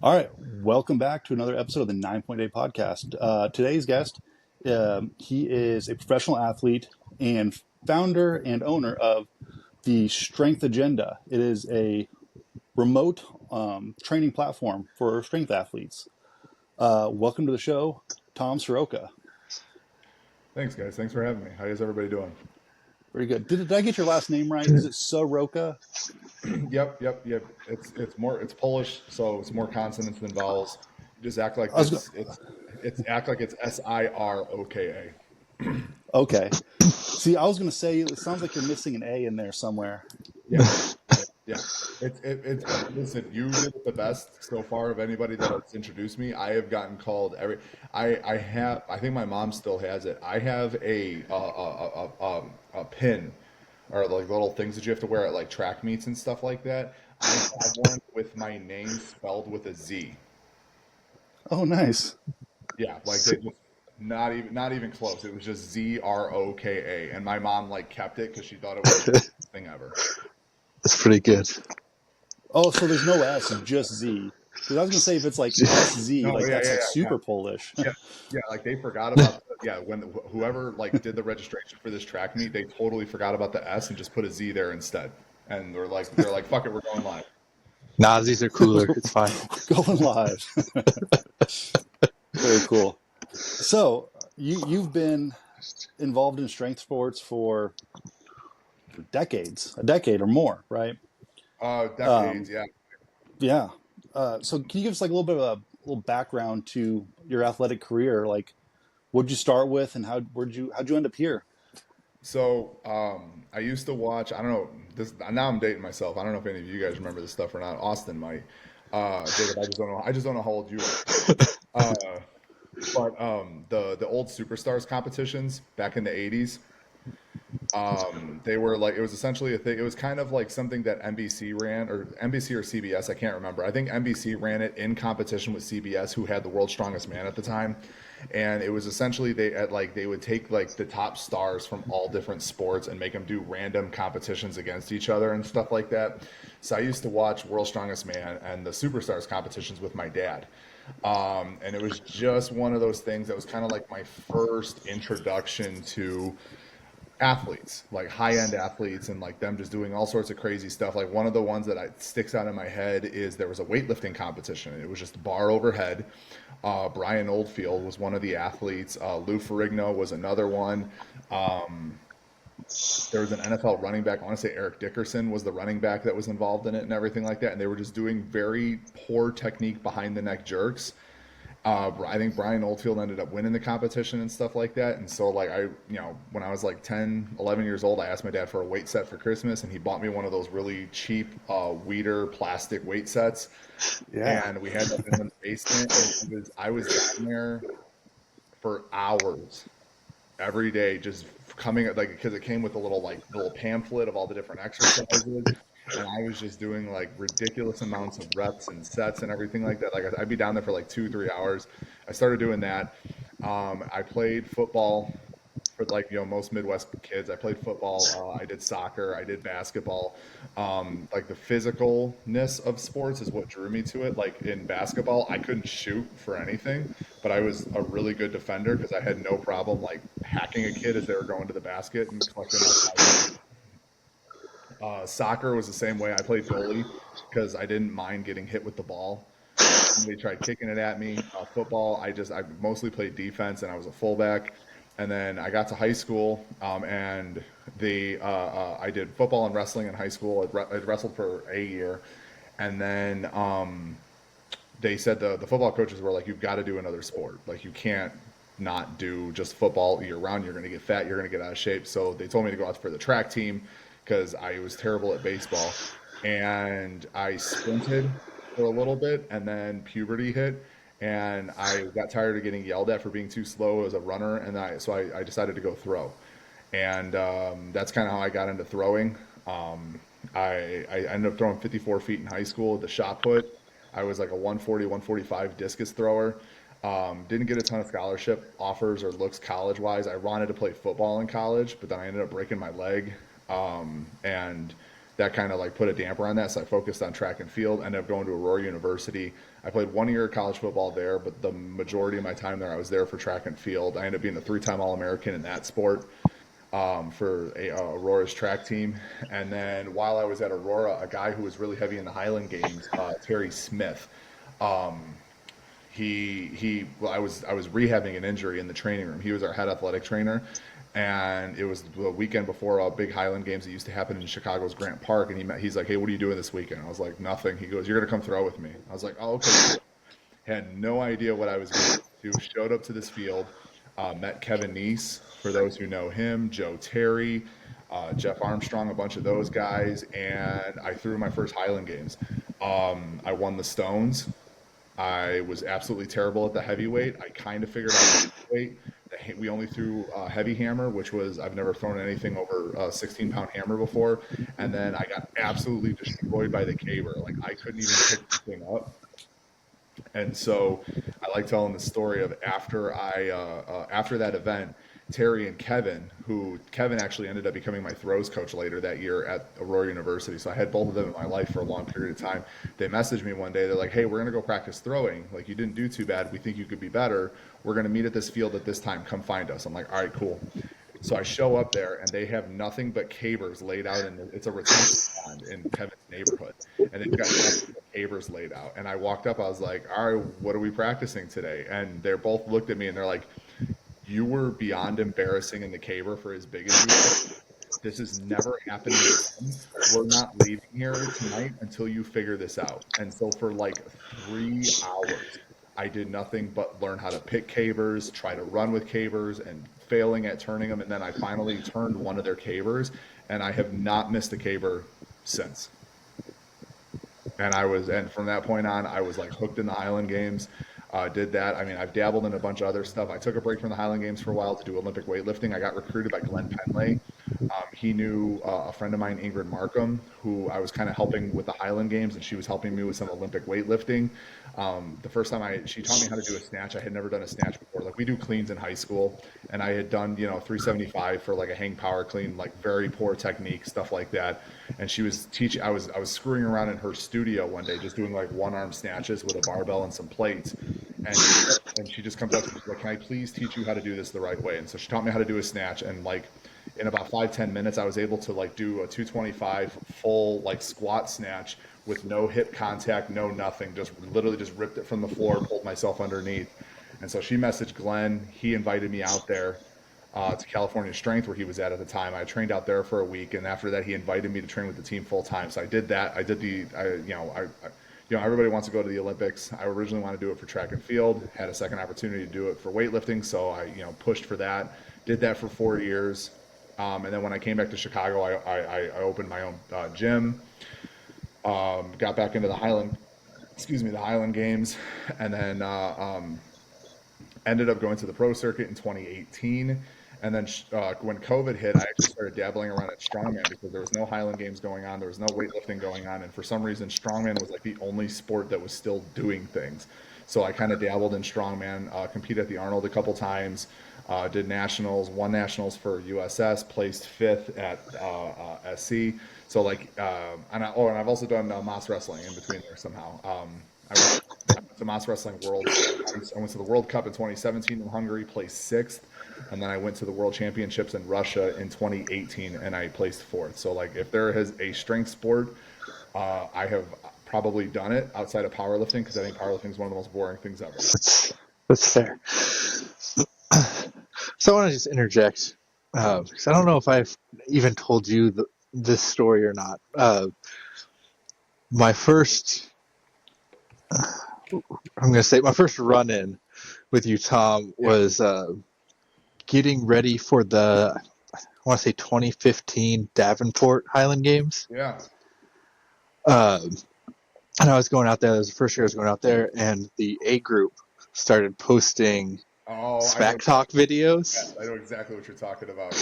All right, welcome back to another episode of the 9.8 podcast. Today's guest, he is a professional athlete and founder and owner of the Strength Agenda. It is a remote training platform for strength athletes. Welcome to the show, Tom Sroka. Thanks, guys. Thanks for having me. How is everybody doing? Very good. Did I get your last name right? Is it Soroka? Yep. It's Polish, so it's more consonants than vowels. You just act like I was go- it's Siroka. okay. See, I was going to say it sounds like you're missing an A in there somewhere. Yeah, yeah. It's listen. You did it the best so far of anybody that has introduced me. I have gotten called every. I have. I think my mom still has it. I have a pin or like little things that you have to wear at like track meets and stuff like that. I have one with my name spelled with a Z. Oh, nice. Yeah, like they just not even close. It was just Zroka, and my mom like kept it because she thought it was the best thing ever. That's pretty good. Oh, so there's no S, just Z. Because I was gonna say if it's like SZ, No, like yeah, that's yeah, like yeah, super Polish. yeah, yeah. Like they forgot about when whoever like did the registration for this track meet, they totally forgot about the S and just put a Z there instead. And they're like, fuck it, we're going live. Nah, these are cooler. It's fine. Going live. Very cool. So you've been involved in strength sports for decades, a decade or more, right? Decades, yeah. Yeah. So can you give us like a little bit of a little background to your athletic career? Like, what'd you start with, and how'd you end up here? So I used to watch. I don't know this. Now I'm dating myself. I don't know if any of you guys remember this stuff or not. Austin might. Jacob, I just don't know. I just don't know how old you are. But the old superstars competitions back in the '80s, they were like it was essentially a thing. It was kind of like something that NBC ran or NBC or CBS. I can't remember. I think NBC ran it in competition with CBS, who had the world's strongest man at the time. And it was essentially they would take like the top stars from all different sports and make them do random competitions against each other and stuff like that. So I used to watch World's Strongest Man and the Superstars competitions with my dad. And it was just one of those things that was kind of like my first introduction to athletes, like high end athletes, and like them just doing all sorts of crazy stuff. Like one of the ones that sticks out in my head is there was a weightlifting competition. It was just bar overhead. Brian Oldfield was one of the athletes. Lou Ferrigno was another one. Um, there was an NFL running back. I want to say Eric Dickerson was the running back that was involved in it and everything like that. And they were just doing very poor technique behind the neck jerks. I think Brian Oldfield ended up winning the competition and stuff like that. And so, like, when I was like 10, 11 years old, I asked my dad for a weight set for Christmas, and he bought me one of those really cheap Weider plastic weight sets. Yeah. And we had them in the basement. And I was down there for hours every day, just coming like because it came with a little pamphlet of all the different exercises, and I was just doing like ridiculous amounts of reps and sets and everything like that. Like I'd be down there for like 2 3 hours. I started doing that. I played football for like most Midwest kids. I played football. I did soccer. I did basketball. Like the physicalness of sports is what drew me to it. Like in basketball, I couldn't shoot for anything, but I was a really good defender because I had no problem like hacking a kid as they were going to the basket and collecting outside. Soccer was the same way. I played goalie because I didn't mind getting hit with the ball. Somebody tried kicking it at me. Football, I mostly played defense and I was a fullback. And then I got to high school, and I did football and wrestling in high school. I'd wrestled for a year, and then they said the football coaches were like, "You've got to do another sport. Like you can't not do just football year round. You're going to get fat. You're going to get out of shape." So they told me to go out for the track team because I was terrible at baseball, and I sprinted for a little bit, and then puberty hit, and I got tired of getting yelled at for being too slow as a runner, and I decided to go throw, and that's kind of how I got into throwing. I ended up throwing 54 feet in high school at the shot put. I was like a 140, 145 discus thrower. Didn't get a ton of scholarship offers or looks college wise. I wanted to play football in college, but then I ended up breaking my leg. And that kind of like put a damper on that. So I focused on track and field, ended up going to Aurora University. I played 1 year of college football there, but the majority of my time there, I was there for track and field. I ended up being a 3-time All-American in that sport for Aurora's track team. And then while I was at Aurora, a guy who was really heavy in the Highland Games, Terry Smith, um, I was rehabbing an injury in the training room. He was our head athletic trainer, and it was the weekend before big Highland Games that used to happen in Chicago's Grant Park. And he's like, "Hey, what are you doing this weekend?" I was like, "Nothing." He goes, "You're gonna come throw with me." I was like, "Oh, okay." Had no idea what I was going to do. Showed up to this field, met Kevin Neese, for those who know him, Joe Terry, Jeff Armstrong, a bunch of those guys, and I threw my first Highland Games. I won the Stones. I was absolutely terrible at the heavyweight. I kind of figured out the heavyweight. We only threw heavy hammer, which was, I've never thrown anything over a 16-pound hammer before. And then I got absolutely destroyed by the caber. Like, I couldn't even pick the thing up. And so I like telling the story of after that event, Terry and Kevin actually ended up becoming my throws coach later that year at Aurora University. So I had both of them in my life for a long period of time. They messaged me one day. They're like, "Hey, we're going to go practice throwing. Like, you didn't do too bad. We think you could be better. We're going to meet at this field at this time. Come find us." I'm like, "All right, cool." So I show up there, and they have nothing but cavers laid out it's a retention pond in Kevin's neighborhood, and they've got nothing but cavers laid out. And I walked up, I was like, "All right, what are we practicing today?" And they both looked at me, and they're like, "You were beyond embarrassing in the caver for as big as you were. This has never happened again. We're not leaving here tonight until you figure this out." And so for like 3 hours, I did nothing but learn how to pick cavers, try to run with cavers, and failing at turning them. And then I finally turned one of their cavers, and I have not missed a caver since. And from that point on, I was like hooked in the Highland Games. Did that. I mean, I've dabbled in a bunch of other stuff. I took a break from the Highland Games for a while to do Olympic weightlifting. I got recruited by Glenn Penley. He knew a friend of mine, Ingrid Markham, who I was kind of helping with the Highland Games, and she was helping me with some Olympic weightlifting. The first time she taught me how to do a snatch. I had never done a snatch before. Like, we do cleans in high school, and I had done 375 for like a hang power clean, like very poor technique, stuff like that. And she was teaching. I was screwing around in her studio one day, just doing like one-arm snatches with a barbell and some plates. And she just comes up to me, she's like, "Can I please teach you how to do this the right way?" And so she taught me how to do a snatch, and like in about 5-10 minutes, I was able to like do a 225 full like squat snatch with no hip contact, no nothing, just literally just ripped it from the floor, pulled myself underneath. And so she messaged Glenn. He invited me out there to California Strength, where he was at the time. I trained out there for a week, and after that, he invited me to train with the team full time. So I did that. Everybody wants to go to the Olympics. I originally wanted to do it for track and field. Had a second opportunity to do it for weightlifting, so I pushed for that. Did that for 4 years, and then when I came back to Chicago, I opened my own gym. Got back into the Highland Games, and then ended up going to the pro circuit in 2018. And then when COVID hit, I actually started dabbling around at strongman because there was no Highland Games going on. There was no weightlifting going on. And for some reason, strongman was like the only sport that was still doing things. So I kind of dabbled in strongman, competed at the Arnold a couple times, did nationals, won nationals for USS, placed 5th at SC. So like, and I've also done Moss wrestling in between there somehow. I went to Moss Wrestling World. I went to the World Cup in 2017 in Hungary, placed 6th. And then I went to the World Championships in Russia in 2018, and I placed 4th. So like, if there is a strength sport, I have probably done it outside of powerlifting, because I think powerlifting is one of the most boring things ever. That's fair. So I want to just interject, because I don't know if I've even told you this story or not. My first run-in with you, Tom, was getting ready for the, I want to say 2015 Davenport Highland Games. Yeah. And I was going out there. It was the first year I was going out there, and the A group started posting Smack Talk videos. Yes, I know exactly what you're talking about.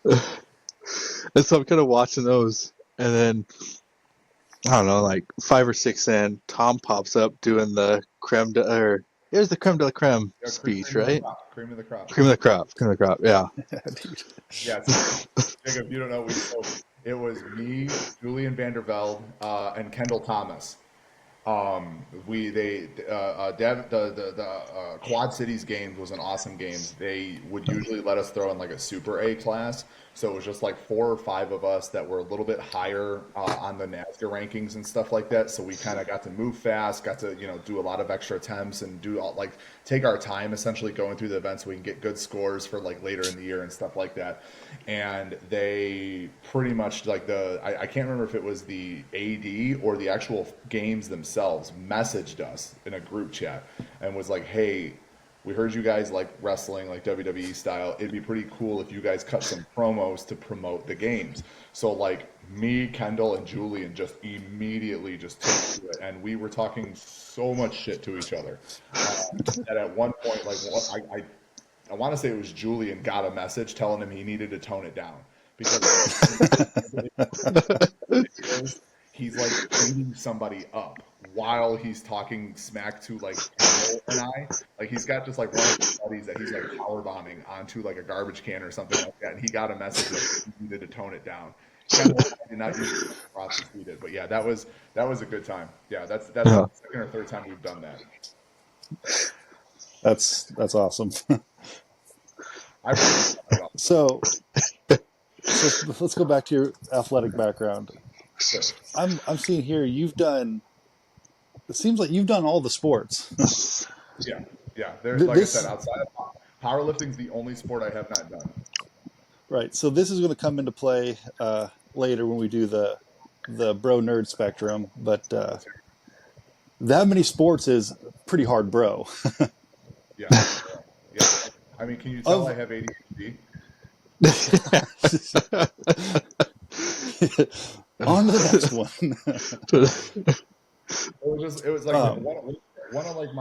Yeah. And so I'm kind of watching those, and then I don't know, like 5 or 6 in, Tom pops up doing the creme de la creme speech, right? Cream of the crop. Cream of the crop, yeah. Yeah, Jacob, you don't know, It was me, Julian Vandervelde, and Kendall Thomas. The Quad Cities games was an awesome games. They would usually let us throw in like a Super A class, so it was just like 4 or 5 of us that were a little bit higher on the NASCAR rankings and stuff like that. So we kind of got to move fast, got to do a lot of extra attempts and do all like take our time essentially going through the events so we can get good scores for like later in the year and stuff like that. And they pretty much like I can't remember if it was the AD or the actual games themselves messaged us in a group chat and was like, hey, we heard you guys like wrestling like WWE style. It'd be pretty cool if you guys cut some promos to promote the games. So like me, Kendall, and Julian just immediately just took to it, and we were talking so much shit to each other. And at one point, like I want to say it was Julian got a message telling him he needed to tone it down because he's like beating somebody up while he's talking smack to like Kendall and I. Like he's got just like one of his buddies that he's like power bombing onto like a garbage can or something like that, and he got a message that he needed to tone it down. Kendall did not use the process we did, but yeah, that was a good time. Yeah, that's Yeah. the second or third time we've done that. That's awesome. I really So let's go back to your athletic background. I'm seeing here you've done. It seems like you've done all the sports. Yeah. There's like I said, outside of powerlifting is the only sport I have not done. Right. So this is going to come into play later when we do the bro nerd spectrum. But that many sports is pretty hard, bro. Yeah. I mean, can you tell I have ADHD? On to the next one. It was like one of like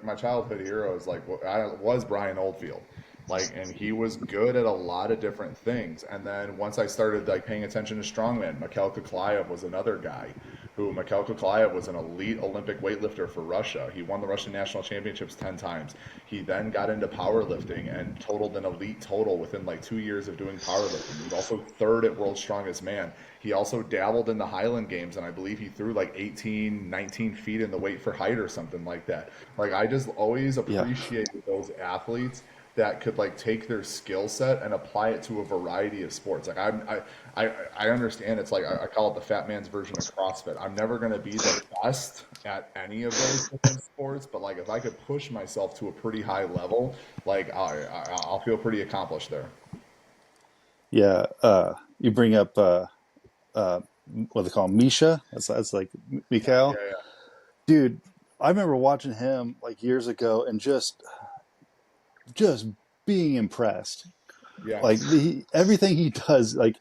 my childhood heroes was Brian Oldfield. And he was good at a lot of different things. And then once I started like paying attention to strongman, Mikhail Kuklayev was another guy Mikhail Kuklayev was an elite Olympic weightlifter for Russia. He won the Russian national championships 10 times. He then got into powerlifting and totaled an elite total within like 2 years of doing powerlifting. He was also third at World's Strongest Man. He also dabbled in the Highland Games, and I believe he threw like 18, 19 feet in the weight for height or something like that. Like I just always appreciated those athletes that could like take their skill set and apply it to a variety of sports. Like I understand it's like I call it the fat man's version of CrossFit. I'm never going to be the best at any of those different sports, but like if I could push myself to a pretty high level, like I'll feel pretty accomplished there. Yeah, you bring up what they call him, Misha. That's like Mikhail. Yeah. Dude, I remember watching him like years ago and just being impressed. Yeah. Like everything he does, like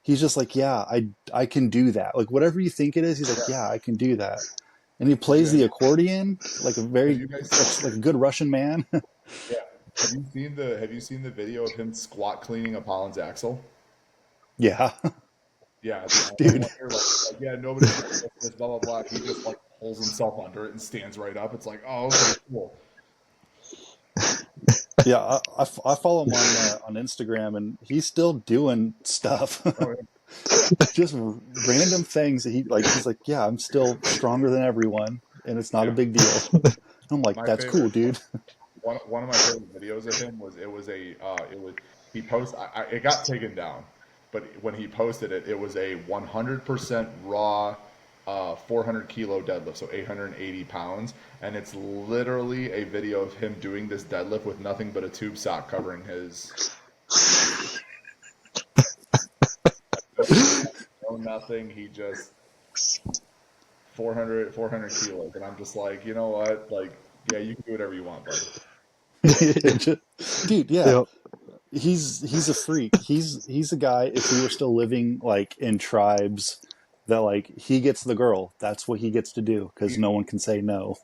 he's just like, yeah, I can do that. Like whatever you think it is, he's like, yeah, I can do that. And he plays the accordion like a like a good Russian man. Yeah. Have you seen the video of him squat cleaning a Pollen's axle? Yeah. Yeah, dude. Nobody's gonna this, blah blah blah. He just like pulls himself under it and stands right up. It's like, oh, okay, cool. Yeah, I follow him on Instagram, and he's still doing stuff. Oh, yeah. Just random things that he's like, yeah, I'm still stronger than everyone, and it's not a big deal. I'm like, that's cool, dude. One of my favorite videos of him was he posted. It got taken down, but when he posted it, it was a 100% raw 400 kilo deadlift, so 880 pounds, and it's literally a video of him doing this deadlift with nothing but a tube sock covering his no nothing. He just 400 kilos, and I'm just like, you know what, like, yeah, you can do whatever you want, buddy. Dude, yeah. Yep. He's a freak. He's a guy, if we were still living like in tribes, that like he gets the girl. That's what he gets to do because no one can say no.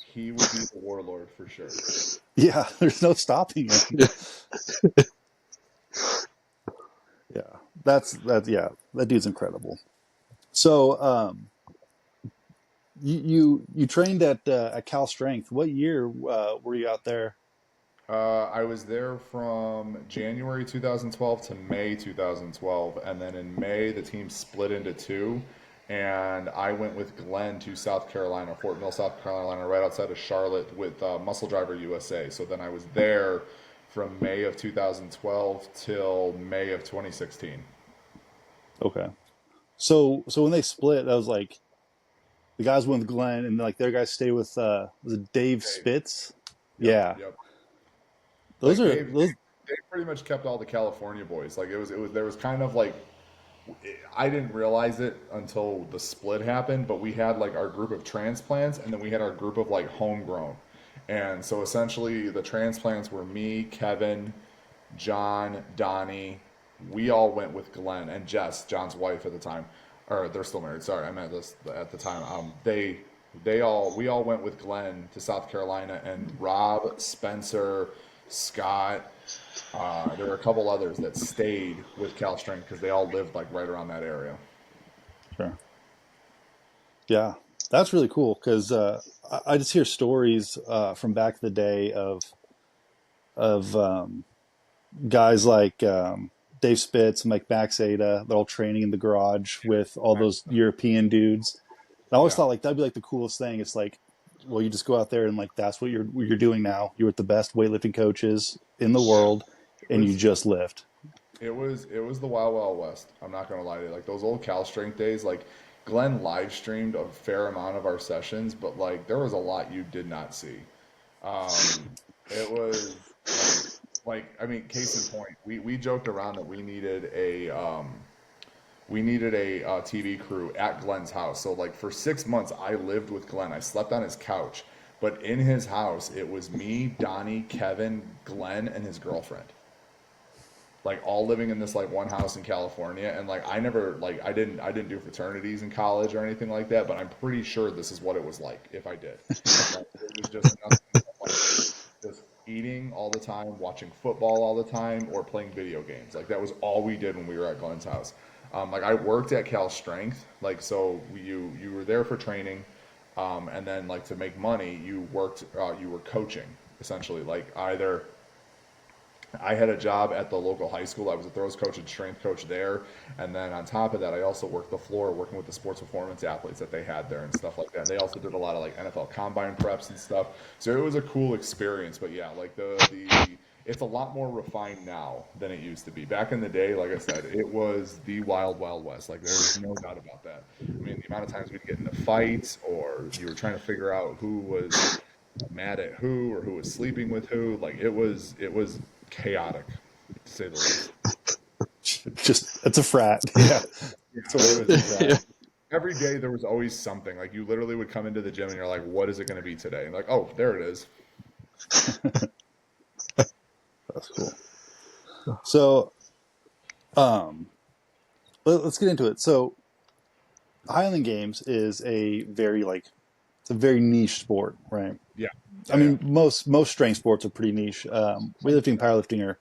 He would be the warlord for sure. Yeah, there's no stopping him. Yeah, that. Yeah, that dude's incredible. So, you trained at Cal Strength. What year were you out there? I was there from January 2012 to May 2012, and then in May the team split into two, and I went with Glenn to South Carolina, Fort Mill, South Carolina, right outside of Charlotte with Muscle Driver USA. So then I was there from May of 2012 till May of 2016. Okay. So when they split, that was like the guys went with Glenn, and like their guys stay with was it Dave Dave. Spitz? Yep, Yeah, yep. those Like are Dave, those. Dave pretty much kept all the California boys. Like there was kind of like I didn't realize it until the split happened, but we had like our group of transplants and then we had our group of like homegrown. And so essentially the transplants were me, Kevin, John, Donnie. We all went with Glenn and Jess, John's wife at the time. Or they're still married. Sorry, I meant this at the time. We all went with Glenn to South Carolina, and Rob, Spencer, Scott, there were a couple others that stayed with Cal Strength because they all lived like right around that area. Sure. Yeah, that's really cool because I just hear stories from back in the day of guys like Dave Spitz and Mike Baxada. They're all training in the garage with all those European dudes. And I always Yeah, thought like that'd be like the coolest thing. It's like, well, you just go out there and like that's what you're doing now. You're with the best weightlifting coaches in the world, it and you was just lift. it was the Wild Wild West. I'm not gonna lie to you. Like those old Cal Strength days, like Glenn live streamed a fair amount of our sessions, but like there was a lot you did not see. Um, it was like I mean, case in point, we joked around that we needed a TV crew at Glenn's house. So like for 6 months, I lived with Glenn. I slept on his couch, but in his house, it was me, Donnie, Kevin, Glenn, and his girlfriend. Like all living in this like one house in California, and like I never like I didn't do fraternities in college or anything like that, but I'm pretty sure this is what it was like if I did. Like, it was just nothing but, like just eating all the time, watching football all the time, or playing video games. Like that was all we did when we were at Glenn's house. Like I worked at Cal Strength, like so you were there for training, and then like to make money, you were coaching essentially. Like either I had a job at the local high school. I was a throws coach and strength coach there. And then on top of that, I also worked the floor working with the sports performance athletes that they had there and stuff like that. They also did a lot of like NFL combine preps and stuff. So it was a cool experience. But yeah, like the it's a lot more refined now than it used to be. Back in the day, like I said, it was the wild, wild west. Like there's no doubt about that. I mean, the amount of times we'd get into fights or you were trying to figure out who was mad at who or who was sleeping with who. Like it was chaotic to say the least. Just it's a frat. Yeah, Yeah, that's what it it was is. Yeah. every day there was always something. Like you literally would come into the gym and you're like, what is it going to be today? And like, oh, there it is. That's cool. So um, let's get into it. So Highland Games is a very like it's a very niche sport, right? Yeah, I yeah, yeah, mean, most strength sports are pretty niche. Weightlifting and powerlifting are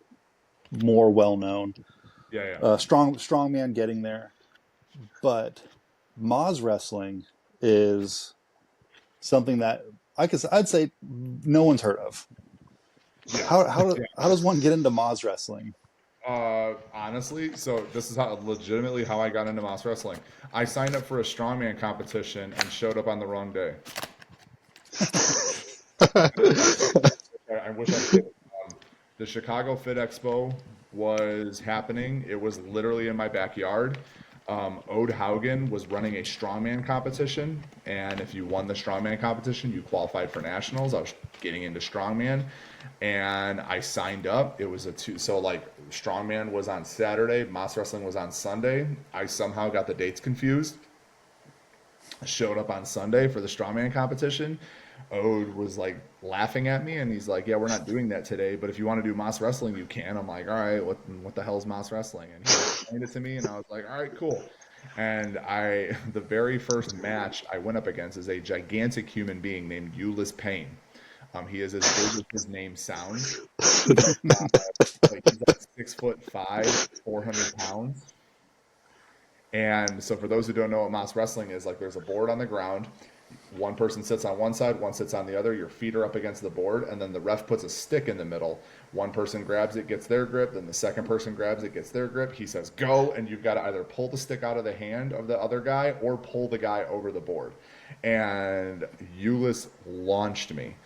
more well known. yeah, yeah. Strongman getting there, but Moz wrestling is something that I'd say no one's heard of. Yeah. How does one get into Moz wrestling? Honestly, so this is how legitimately how I got into mouse wrestling. I signed up for a strongman competition and showed up on the wrong day. I wish I could. The Chicago Fit Expo was happening. It was literally in my backyard. Ode Haugen was running a strongman competition, and if you won the strongman competition, you qualified for nationals. I was getting into strongman, and I signed up. It was so like strongman was on Saturday, Moss wrestling was on Sunday. I somehow got the dates confused. Showed up on Sunday for the strongman competition. Ode was like laughing at me and he's like, yeah, we're not doing that today, but if you want to do Moss wrestling, you can. I'm like, all right, what the hell is Moss wrestling? And he explained it to me and I was like, all right, cool. And the very first match I went up against is a gigantic human being named Ulyss Payne. He is as big as his name sounds. Uh, he's like 6'5", 400 pounds. And so for those who don't know what Moss wrestling is, like there's a board on the ground. one person sits on one side, one sits on the other. Your feet are up against the board, and then the ref puts a stick in the middle. One person grabs it, gets their grip, then the second person grabs it, gets their grip. He says go, and you've got to either pull the stick out of the hand of the other guy or pull the guy over the board. And Euless launched me.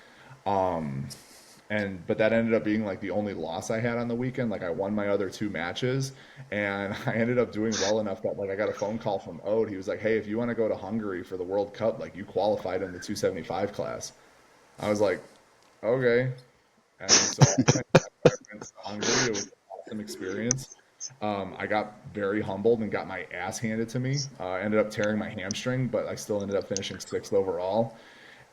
But that ended up being like the only loss I had on the weekend. Like I won my other two matches, and I ended up doing well enough that like I got a phone call from Ode. He was like, "Hey, if you want to go to Hungary for the World Cup, like you qualified in the 275 class." I was like, "Okay," and so I went to Hungary. It was an awesome experience. I got very humbled and got my ass handed to me. I ended up tearing my hamstring, but I still ended up finishing sixth overall.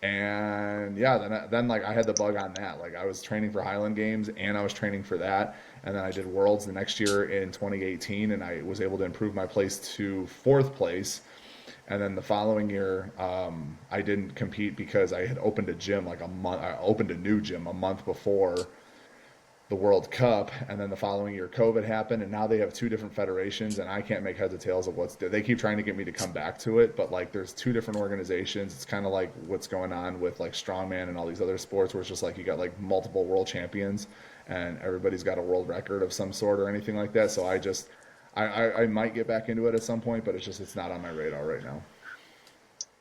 And yeah, then like I had the bug on that. Like I was training for Highland Games and I was training for that. And then I did Worlds the next year in 2018 and I was able to improve my place to fourth place. And then the following year, I didn't compete because I had opened a gym like a month. I opened a new gym a month before the World Cup, and then the following year COVID happened, and now they have two different federations, and I can't make heads or tails of what's. They keep trying to get me to come back to it, but like there's two different organizations. It's kind of like what's going on with like strongman and all these other sports, where it's just like you got like multiple world champions, and everybody's got a world record of some sort or anything like that. So I might get back into it at some point, but it's not on my radar right now.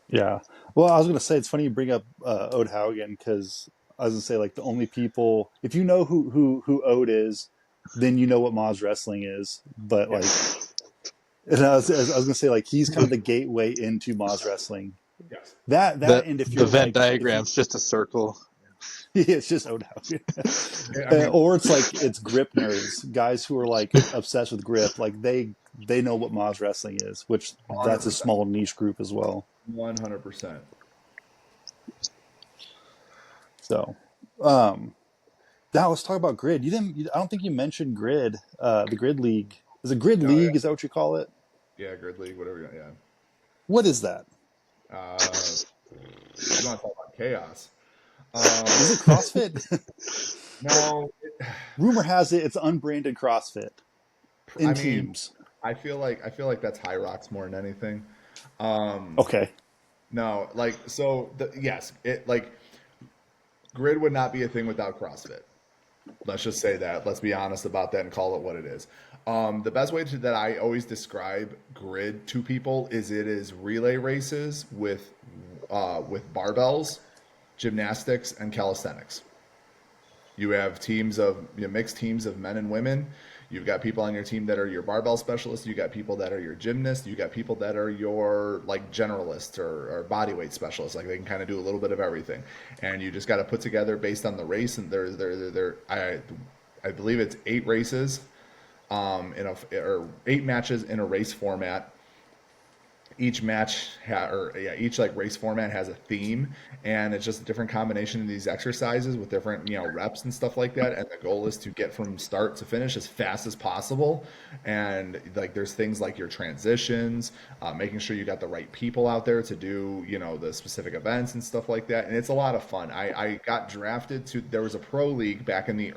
Yeah. Well, I was going to say, it's funny you bring up Ode Haugen, because I was going to say, like, the only people, if you know who Ode is, then you know what Moz Wrestling is. But, like, and I was going to say, like, he's kind of the gateway into Moz Wrestling. Yes. That and if you're the Venn like, diagram's just a circle. it's just Ode Haugen. I mean, Or it's like, it's grip nerds, guys who are like obsessed with grip. Like, they know what Moz Wrestling is, which that's a 100%. small niche group as well. 100%. So, now let's talk about Grid. I don't think you mentioned Grid, the Grid League. Is it Grid Oh League? Is that what you call it? yeah, Grid League, whatever. Yeah. What is that? You want to talk about chaos? Is it CrossFit? No, Rumor has it it's unbranded CrossFit in I mean, teams. I feel like that's High Rocks more than anything. Okay. No, like yes, it like Grid would not be a thing without CrossFit. Let's just say that. Let's be honest about that and call it what it is. The best way that I always describe Grid to people is it is relay races with barbells, gymnastics, and calisthenics. You have mixed teams of men and women. You've got people on your team that are your barbell specialists. You got people that are your gymnasts. You got people that are your like generalists or body weight specialists. Like they can kind of do a little bit of everything, and you just got to put together based on the race. And I believe it's 8 races, or 8 matches in a race format. Each each like race format has a theme, and it's just a different combination of these exercises with different reps and stuff like that. And the goal is to get from start to finish as fast as possible. And like there's things like your transitions, making sure you got the right people out there to do the specific events and stuff like that. And it's a lot of fun. I got drafted to there was a pro league back in the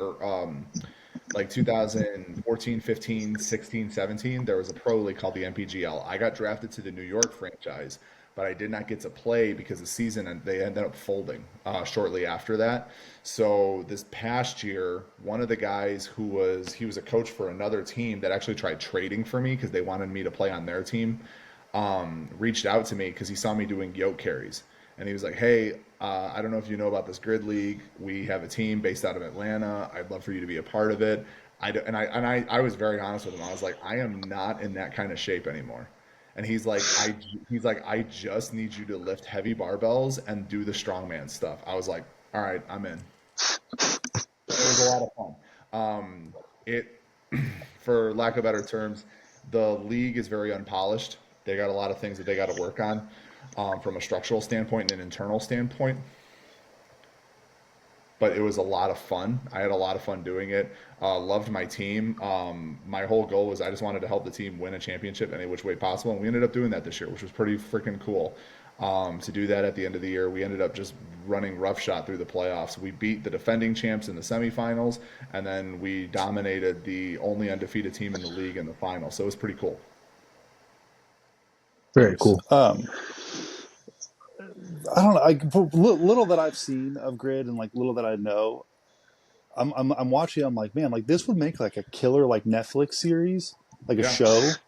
like 2014, 15, 16, 17, there was a pro league called the MPGL. I got drafted to the New York franchise, but I did not get to play because the season and they ended up folding shortly after that. So this past year, one of the guys he was a coach for another team that actually tried trading for me because they wanted me to play on their team, reached out to me because he saw me doing yoke carries. And he was like, "Hey, I don't know if you know about this Grid League. We have a team based out of Atlanta. I'd love for you to be a part of it." I was very honest with him. I was like, "I am not in that kind of shape anymore." And he's like, "I just need you to lift heavy barbells and do the strongman stuff." I was like, "All right, I'm in." It was a lot of fun. It, for lack of better terms, the league is very unpolished. They got a lot of things that they got to work on, from a structural standpoint and an internal standpoint. But it was a lot of fun. I had a lot of fun doing it. Loved my team. My whole goal was I just wanted to help the team win a championship any which way possible, and we ended up doing that this year, which was pretty freaking cool. To do that at the end of the year, we ended up just running roughshod through the playoffs. We beat the defending champs in the semifinals, and then we dominated the only undefeated team in the league in the final. So it was pretty cool. Very cool. I don't know. Little that I've seen of Grid and like little that I know, I'm watching. I'm like, man, like this would make like a killer like Netflix series, like a Yeah, show.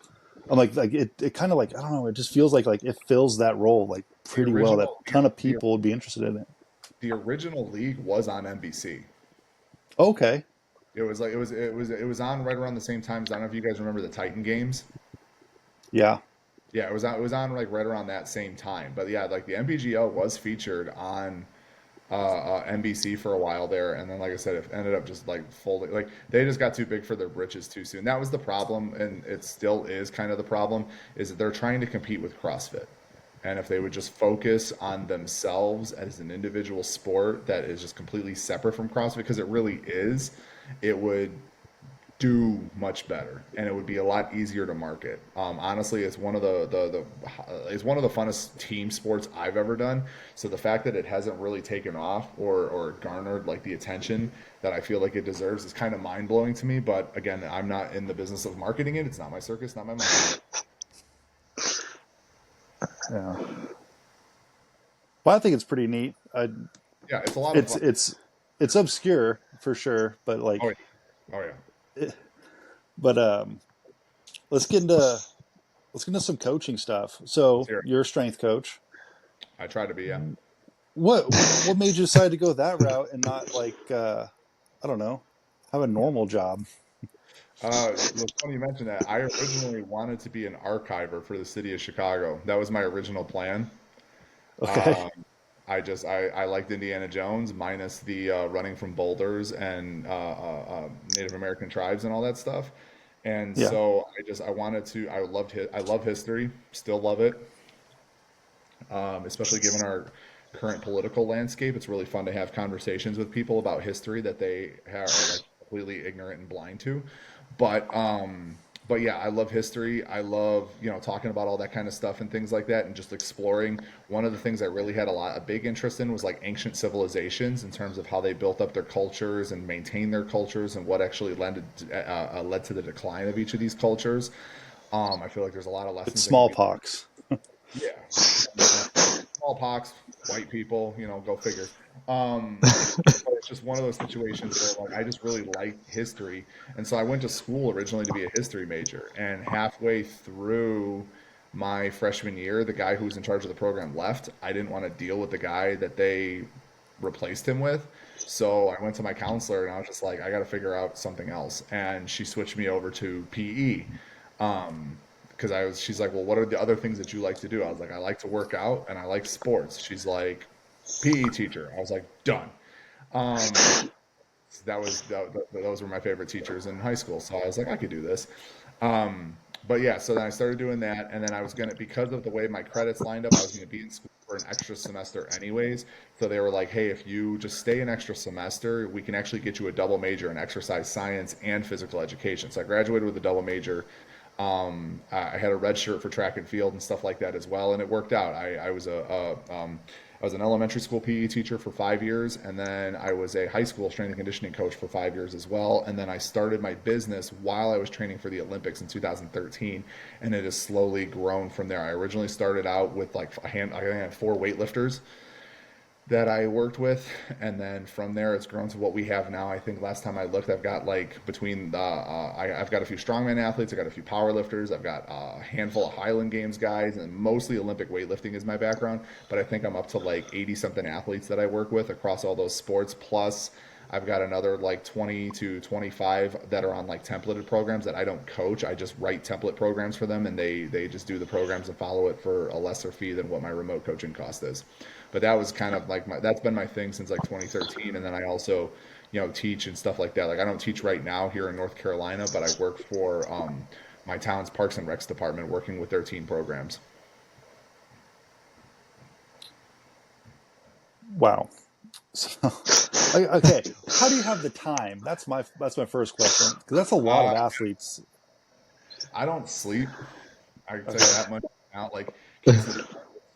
I'm like it kind of like I don't know. It just feels like it fills that role like the pretty well. That original ton of the, people would be interested in it. the original league was on NBC. Okay, It was like it was on right around the same times. I don't know if you guys remember the Titan games. yeah, Yeah, it was on like right around that same time. But yeah, like the NPGL was featured on NBC for a while there, and then like I said, it ended up just like folding. Like they just got too big for their britches too soon. That was the problem, and it still is kind of the problem. Is that they're trying to compete with CrossFit, and if they would just focus on themselves as an individual sport that is just completely separate from CrossFit, because it really is, it would do much better, and it would be a lot easier to market. Honestly, it's one of it's one of the funnest team sports I've ever done. So the fact that it hasn't really taken off or garnered like the attention that I feel like it deserves is kind of mind blowing to me. But again, I'm not in the business of marketing it. It's not my circus, not my monkey. yeah. Well, I think it's pretty neat. Yeah, it's a lot of It's fun. it's obscure for sure, but Oh like, yeah, oh yeah. but let's get into let's get into some coaching stuff. Let's So hear it. you're a strength coach. I try to be, yeah. What made you decide to go that route and not like I don't know, have a normal job? It's funny you mentioned that. I originally wanted to be an archiver for the city of Chicago. That was my original plan. Okay. Um, I liked Indiana Jones minus the running from boulders and Native American tribes and all that stuff. And Yeah. so I wanted to I love history, still love it. Especially given our current political landscape. It's really fun to have conversations with people about history that they are like completely ignorant and blind to. But but yeah, I love history. I love, talking about all that kind of stuff and things like that and just exploring. One of the things I really had a big interest in was like ancient civilizations in terms of how they built up their cultures and maintained their cultures and what actually led to the decline of each of these cultures. I feel like there's a lot of It's lessons that can be learned. smallpox. Yeah. Smallpox, white people, go figure. But it's just one of those situations where like I just really liked history, and so I went to school originally to be a history major, and halfway through my freshman year, the guy who was in charge of the program left. I didn't want to deal with the guy that they replaced him with. So I went to my counselor and I was just like, I got to figure out something else. And she switched me over to PE. Because she's like, well, what are the other things that you like to do? I was like, I like to work out and I like sports. She's like, PE teacher. I was like, done. Um, those were my favorite teachers in high school. So I was like, I could do this. Um, but yeah, so then I started doing that, and then I was gonna, because of the way my credits lined up, I was gonna be in school for an extra semester anyways. So they were like, hey, if you just stay an extra semester, we can actually get you a double major in exercise science and physical education. So I graduated with a double major. I had a red shirt for track and field and stuff like that as well, and it worked out. I was an elementary school PE teacher for 5 years, and then I was a high school strength and conditioning coach for 5 years as well. And then I started my business while I was training for the Olympics in 2013, and it has slowly grown from there. I originally started out with like I had four weightlifters that I worked with, and then from there it's grown to what we have now. I think last time I looked, I've got like I've got a few strongman athletes, I've got a few power lifters, I've got a handful of Highland Games guys, and mostly Olympic weightlifting is my background. But I think I'm up to like 80 something athletes that I work with across all those sports. Plus, I've got another like 20 to 25 that are on like templated programs that I don't coach. I just write template programs for them, and they just do the programs and follow it for a lesser fee than what my remote coaching cost is. But that was kind of like that's been my thing since like 2013. And then I also, teach and stuff like that. Like I don't teach right now here in North Carolina, but I work for my town's Parks and Recs department, working with their teen programs. Wow. So, okay, how do you have the time? That's my first question because that's a lot of Uh, athletes. I don't sleep. I can tell you Okay, that much now. Like cases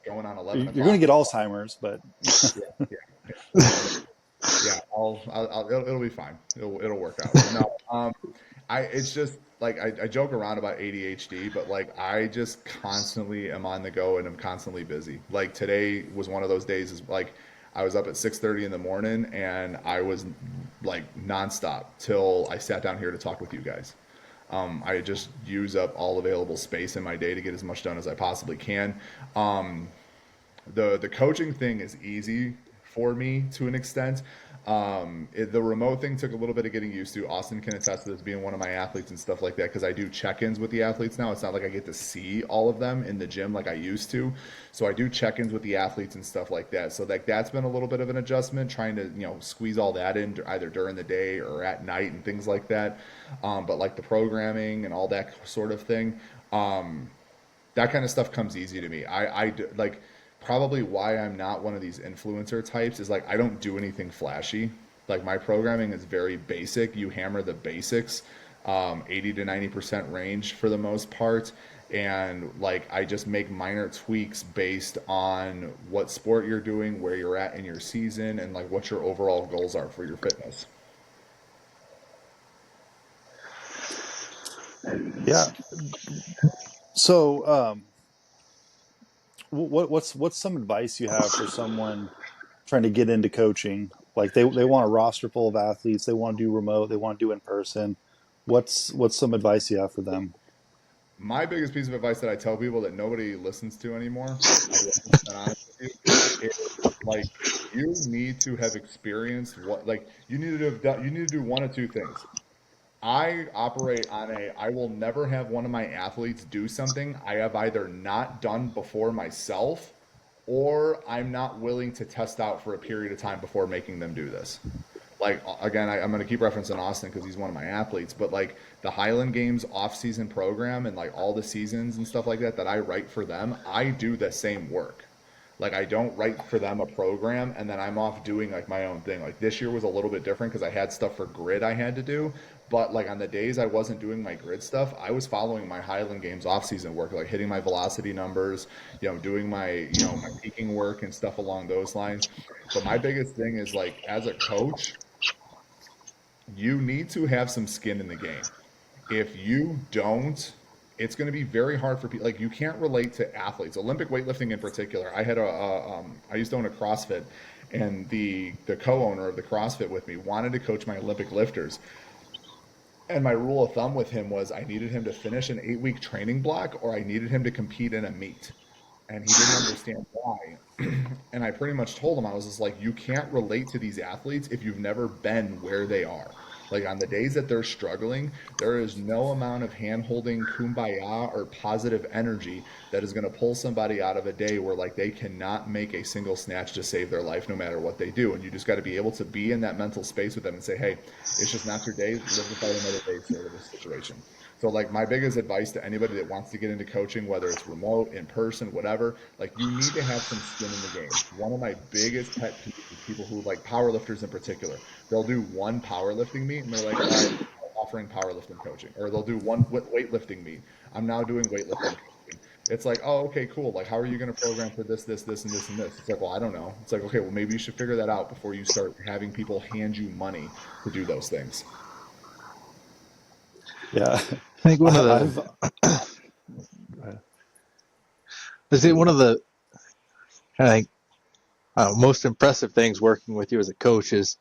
going on 11 you're going to o'clock. get Alzheimer's, but Yeah, yeah, yeah. Yeah, it'll be fine. It'll work out. No, it's just like I joke around about ADHD, but like I just constantly am on the go and I'm constantly busy. Like today was one of those days is like I was up at 6:30 in the morning and I was like nonstop till I sat down here to talk with you guys. I just use up all available space in my day to get as much done as I possibly can. Um, the coaching thing is easy for me to an extent. The remote thing took a little bit of getting used to. Austin can attest to this being one of my athletes and stuff like that because I do check-ins with the athletes now. It's not like I get to see all of them in the gym like I used to. So I do check-ins with the athletes and stuff like that. So like that's been a little bit of an adjustment, trying to squeeze all that in either during the day or at night and things like that. But like the programming and all that sort of thing. That kind of stuff comes easy to me. Like probably why I'm not one of these influencer types is like I don't do anything flashy. Like my programming is very basic. You hammer the basics, 80 to 90% range for the most part. And like I just make minor tweaks based on what sport you're doing, where you're at in your season, and like what your overall goals are for your fitness. Yeah. So, what's some advice you have for someone trying to get into coaching? Like they want a roster full of athletes, they want to do remote, they want to do in person. What's some advice you have for them? My biggest piece of advice that I tell people that nobody listens to anymore, I'll be 100% honest with you, is like you need to have experienced what like you need to have done, you need to do one of two things. I operate on a I will never have one of my athletes do something I have either not done before myself or I'm not willing to test out for a period of time before making them do this. Like again, I'm going to keep referencing Austin because he's one of my athletes, but like the Highland Games off-season program and like all the seasons and stuff like that that I write for them, I do the same work. Like I don't write for them a program and then I'm off doing like my own thing. Like this year was a little bit different because I had stuff for grid I had to do, but like on the days I wasn't doing my grid stuff, I was following my Highland Games off-season work, like hitting my velocity numbers, doing my my peaking work and stuff along those lines. But my biggest thing is like as a coach, you need to have some skin in the game. If you don't, it's going to be very hard for people. Like you can't relate to athletes, Olympic weightlifting in particular. I used to own a CrossFit, and the co-owner of the CrossFit with me wanted to coach my Olympic lifters. And my rule of thumb with him was I needed him to finish an 8-week training block or I needed him to compete in a meet. And he didn't understand why. And I pretty much told him, I was just like, you can't relate to these athletes if you've never been where they are. Like on the days that they're struggling, there is no amount of hand holding, kumbaya, or positive energy that is going to pull somebody out of a day where like they cannot make a single snatch to save their life no matter what they do. And you just got to be able to be in that mental space with them and say, hey, it's just not your day. Live without another day sort of a situation. So like my biggest advice to anybody that wants to get into coaching, whether it's remote, in person, whatever, like you need to have some skin in the game. One of my biggest pet peeves is people who like powerlifters in particular. They'll do one powerlifting meet and they're like, all right, I'm offering powerlifting coaching. Or they'll do one weightlifting meet. I'm now doing weightlifting coaching. It's like, oh, okay, cool. Like, how are you going to program for this, this, and this, and this? It's like, well, I don't know. It's like, okay, well, maybe you should figure that out before you start having people hand you money to do those things. Yeah, I think one of I've one of the I think most impressive things working with you as a coach is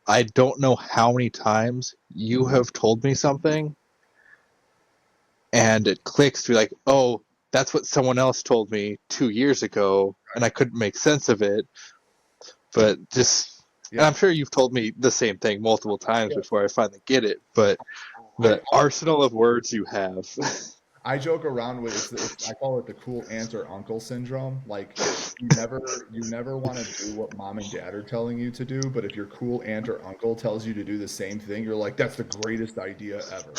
I don't know how many times you have told me something and it clicks through like, oh, that's what someone else told me 2 years ago and I couldn't make sense of it. But just, and I'm sure you've told me the same thing multiple times before I finally get it, but the arsenal of words you have. I joke around with I call it the cool aunt or uncle syndrome. Like you never want to do what mom and dad are telling you to do, but if your cool aunt or uncle tells you to do the same thing, you're like, that's the greatest idea ever.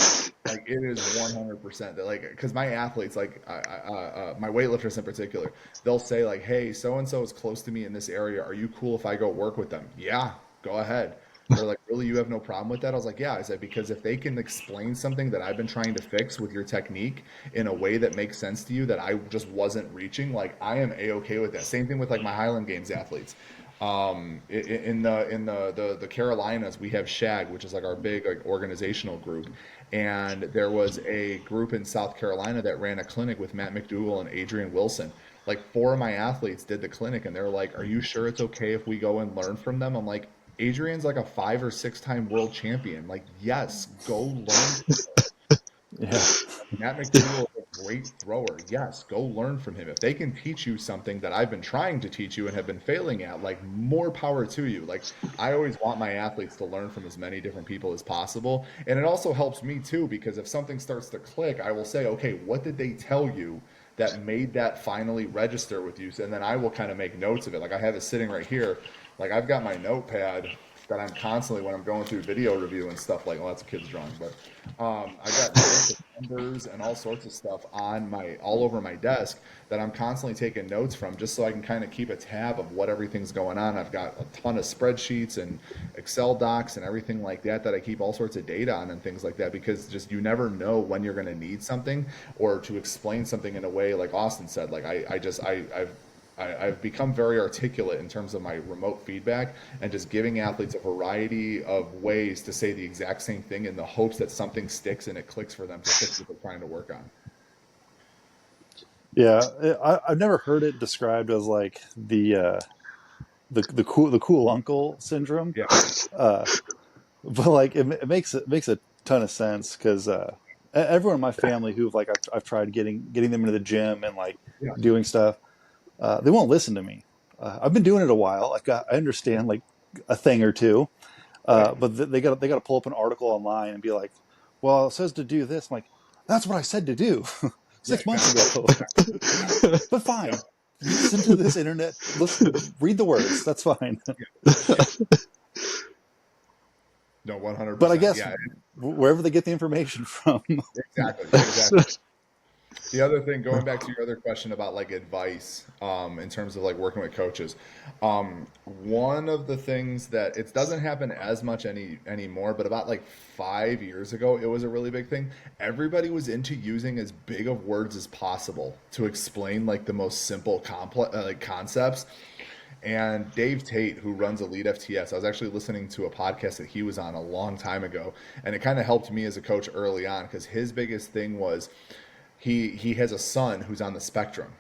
Like it is 100% that like because my athletes like my weightlifters in particular, they'll say like, hey, so and so is close to me in this area. Are you cool if I go work with them? Yeah, go ahead. They're like, really, you have no problem with that? I was like, yeah. I said, because if they can explain something that I've been trying to fix with your technique in a way that makes sense to you that I just wasn't reaching, like I am a-okay with that. Same thing with like my Highland Games athletes. In the Carolinas, we have SHAG, which is like our big like organizational group, and there was a group in South Carolina that ran a clinic with Matt McDougall and Adrian Wilson. Like four of my athletes did the clinic, and they're like, "Are you sure it's okay if we go and learn from them?" I'm like, "Adrian's like a 5 or 6 time world champion. Like, yes, go learn. Yeah. Matt McDougall is a great thrower. Yes, go learn from him. If they can teach you something that I've been trying to teach you and have been failing at, like more power to you. Like I always want my athletes to learn from as many different people as possible. And it also helps me too, because if something starts to click, I will say, okay, what did they tell you that made that finally register with you? And then I will kind of make notes of it. Like I have it sitting right here. Like I've got my notepad that I'm constantly when I'm going through video review and stuff like, well, that's a kid's drawing, but I got notes of numbers and all sorts of stuff on my all over my desk that I'm constantly taking notes from, just so I can kind of keep a tab of what everything's going on. I've got a ton of spreadsheets and Excel docs and everything like that that I keep all sorts of data on and things like that, because just you never know when you're going to need something or to explain something in a way like Austin said. Like I've become very articulate in terms of my remote feedback and just giving athletes a variety of ways to say the exact same thing in the hopes that something sticks and it clicks for them to fix what they're trying to work on. Yeah. I've never heard it described as like the cool uncle syndrome. Yeah, Uh, but like it makes a ton of sense because everyone in my family who've like I've tried getting them into the gym and like yeah, doing stuff, they won't listen to me. I've been doing it a while. I understand like a thing or two, right. but they got to pull up an article online and be like, well, it says to do this. I'm like, that's what I said to do Yeah, 6 months exactly. ago. But fine, listen to this internet. Listen, read the words. That's fine. No, But I 100%. guess Yeah, wherever they get the information from. exactly. Exactly. The other thing, going back to your other question about like advice, in terms of like working with coaches, one of the things that it doesn't happen as much anymore, but about like 5 years ago, it was a really big thing. Everybody was into using as big of words as possible to explain like the most simple complex like concepts. And Dave Tate, who runs Elite FTS, I was actually listening to a podcast that he was on a long time ago, and it kind of helped me as a coach early on because his biggest thing was he has a son who's on the spectrum,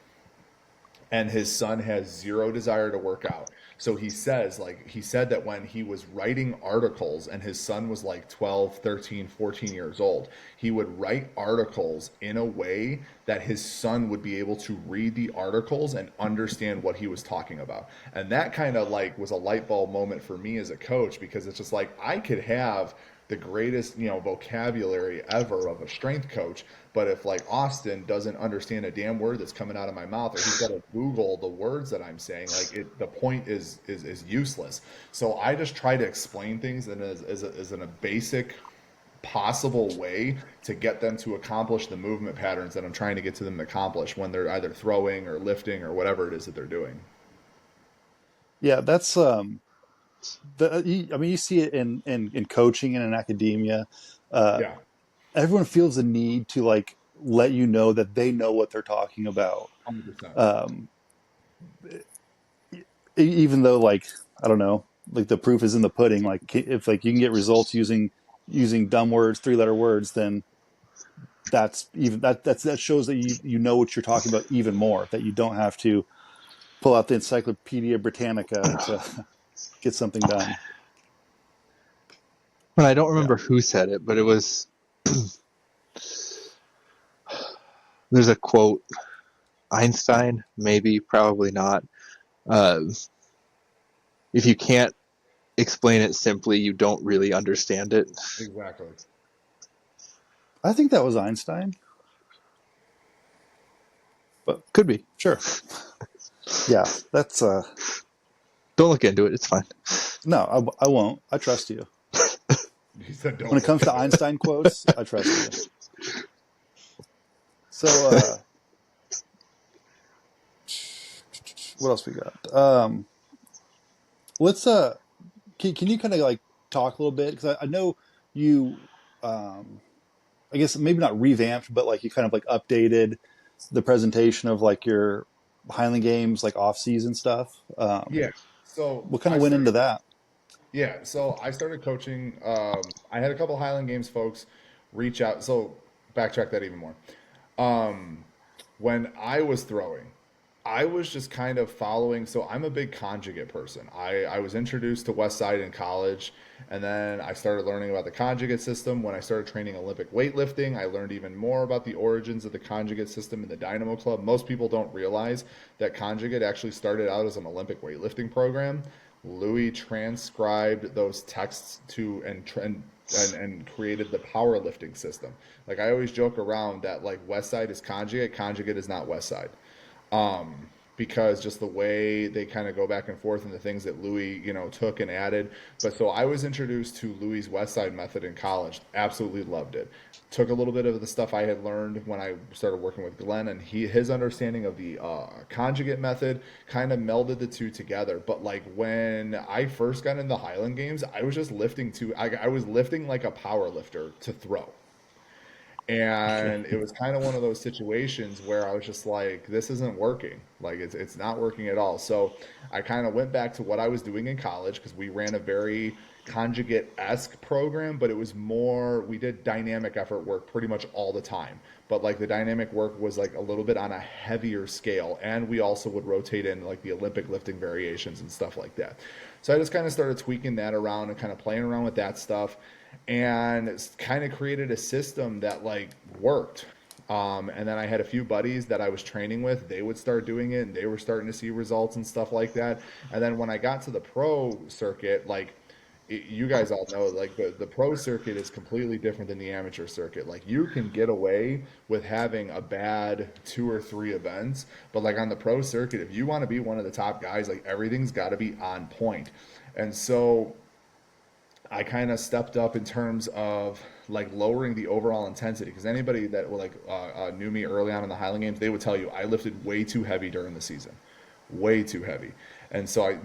and his son has zero desire to work out. So he says, like, he said that when he was writing articles and his son was like 12, 13, 14 years old, he would write articles in a way that his son would be able to read the articles and understand what he was talking about. And that kind of like was a light bulb moment for me as a coach, because it's just like I could have the greatest, vocabulary ever of a strength coach, but if like Austin doesn't understand a damn word that's coming out of my mouth, or he's got to Google the words that I'm saying, like the point is useless. So I just try to explain things in a basic possible way to get them to accomplish the movement patterns that I'm trying to get to them to accomplish when they're either throwing or lifting or whatever it is that they're doing. Yeah, that's I mean, you see it in coaching and in academia. Uh, Yeah, Everyone feels the need to like let you know that they know what they're talking about, 100%. um, even though like I don't know, like the proof is in the pudding. Like if like you can get results using dumb words, 3-letter words, then that shows that you know what you're talking about even more. That you don't have to pull out the Encyclopedia Britannica to get something done. And I don't Yeah. remember who said it, but it was there's a quote, Einstein, maybe, probably not. Uh, if you can't explain it simply, you don't really understand it. Exactly. I think that was Einstein, but Could be. sure. Yeah, that's Don't look into it. It's fine. no, I won't. I trust you. He said, When "Don't it look comes to into it." Einstein quotes, I trust you. So, what else we got? Let's can you kind of like talk a little bit, because I know you, um, I guess maybe not revamped, but like you kind of like updated the presentation of like your Highland Games like off season stuff. Yeah. So What kind I of went started, into that? yeah. So I started coaching. I had a couple Highland Games folks reach out. So backtrack that even more. Um, when I was throwing, I was just kind of following. So I'm a big conjugate person. I was introduced to West Side in college, and then I started learning about the conjugate system. When I started training Olympic weightlifting, I learned even more about the origins of the conjugate system in the Dynamo Club. Most people don't realize that conjugate actually started out as an Olympic weightlifting program. Louis transcribed those texts to and created the powerlifting system. Like I always joke around that like West Side is conjugate, conjugate is not West Side. Um, because just the way they kind of go back and forth and the things that Louis, took and added. But so I was introduced to Louis' West Side method in college. Absolutely loved it. Took a little bit of the stuff I had learned when I started working with Glenn, and his understanding of the conjugate method kind of melded the two together. But like when I first got into the Highland Games, I was just I was lifting like a power lifter to throw. Okay. And it was kind of one of those situations where I was just like, this isn't working. Like it's not working at all. So I kind of went back to what I was doing in college because we ran a very conjugate-esque program, but it was more, we did dynamic effort work pretty much all the time. But like the dynamic work was like a little bit on a heavier scale. And we also would rotate in like the Olympic lifting variations and stuff like that. So I just kind of started tweaking that around and kind of playing around with that stuff and it's kind of created a system that like worked. And then I had a few buddies that I was training with. They would start doing it, and they were starting to see results and stuff like that. And then when I got to the pro circuit, like you guys all know, like the pro circuit is completely different than the amateur circuit. Like you can get away with having a bad 2 or 3 events, but like on the pro circuit, if you want to be one of the top guys, like everything's got to be on point. And so I kind of stepped up in terms of like lowering the overall intensity because anybody that knew me early on in the Highland Games, they would tell you I lifted way too heavy during the season, way too heavy. And so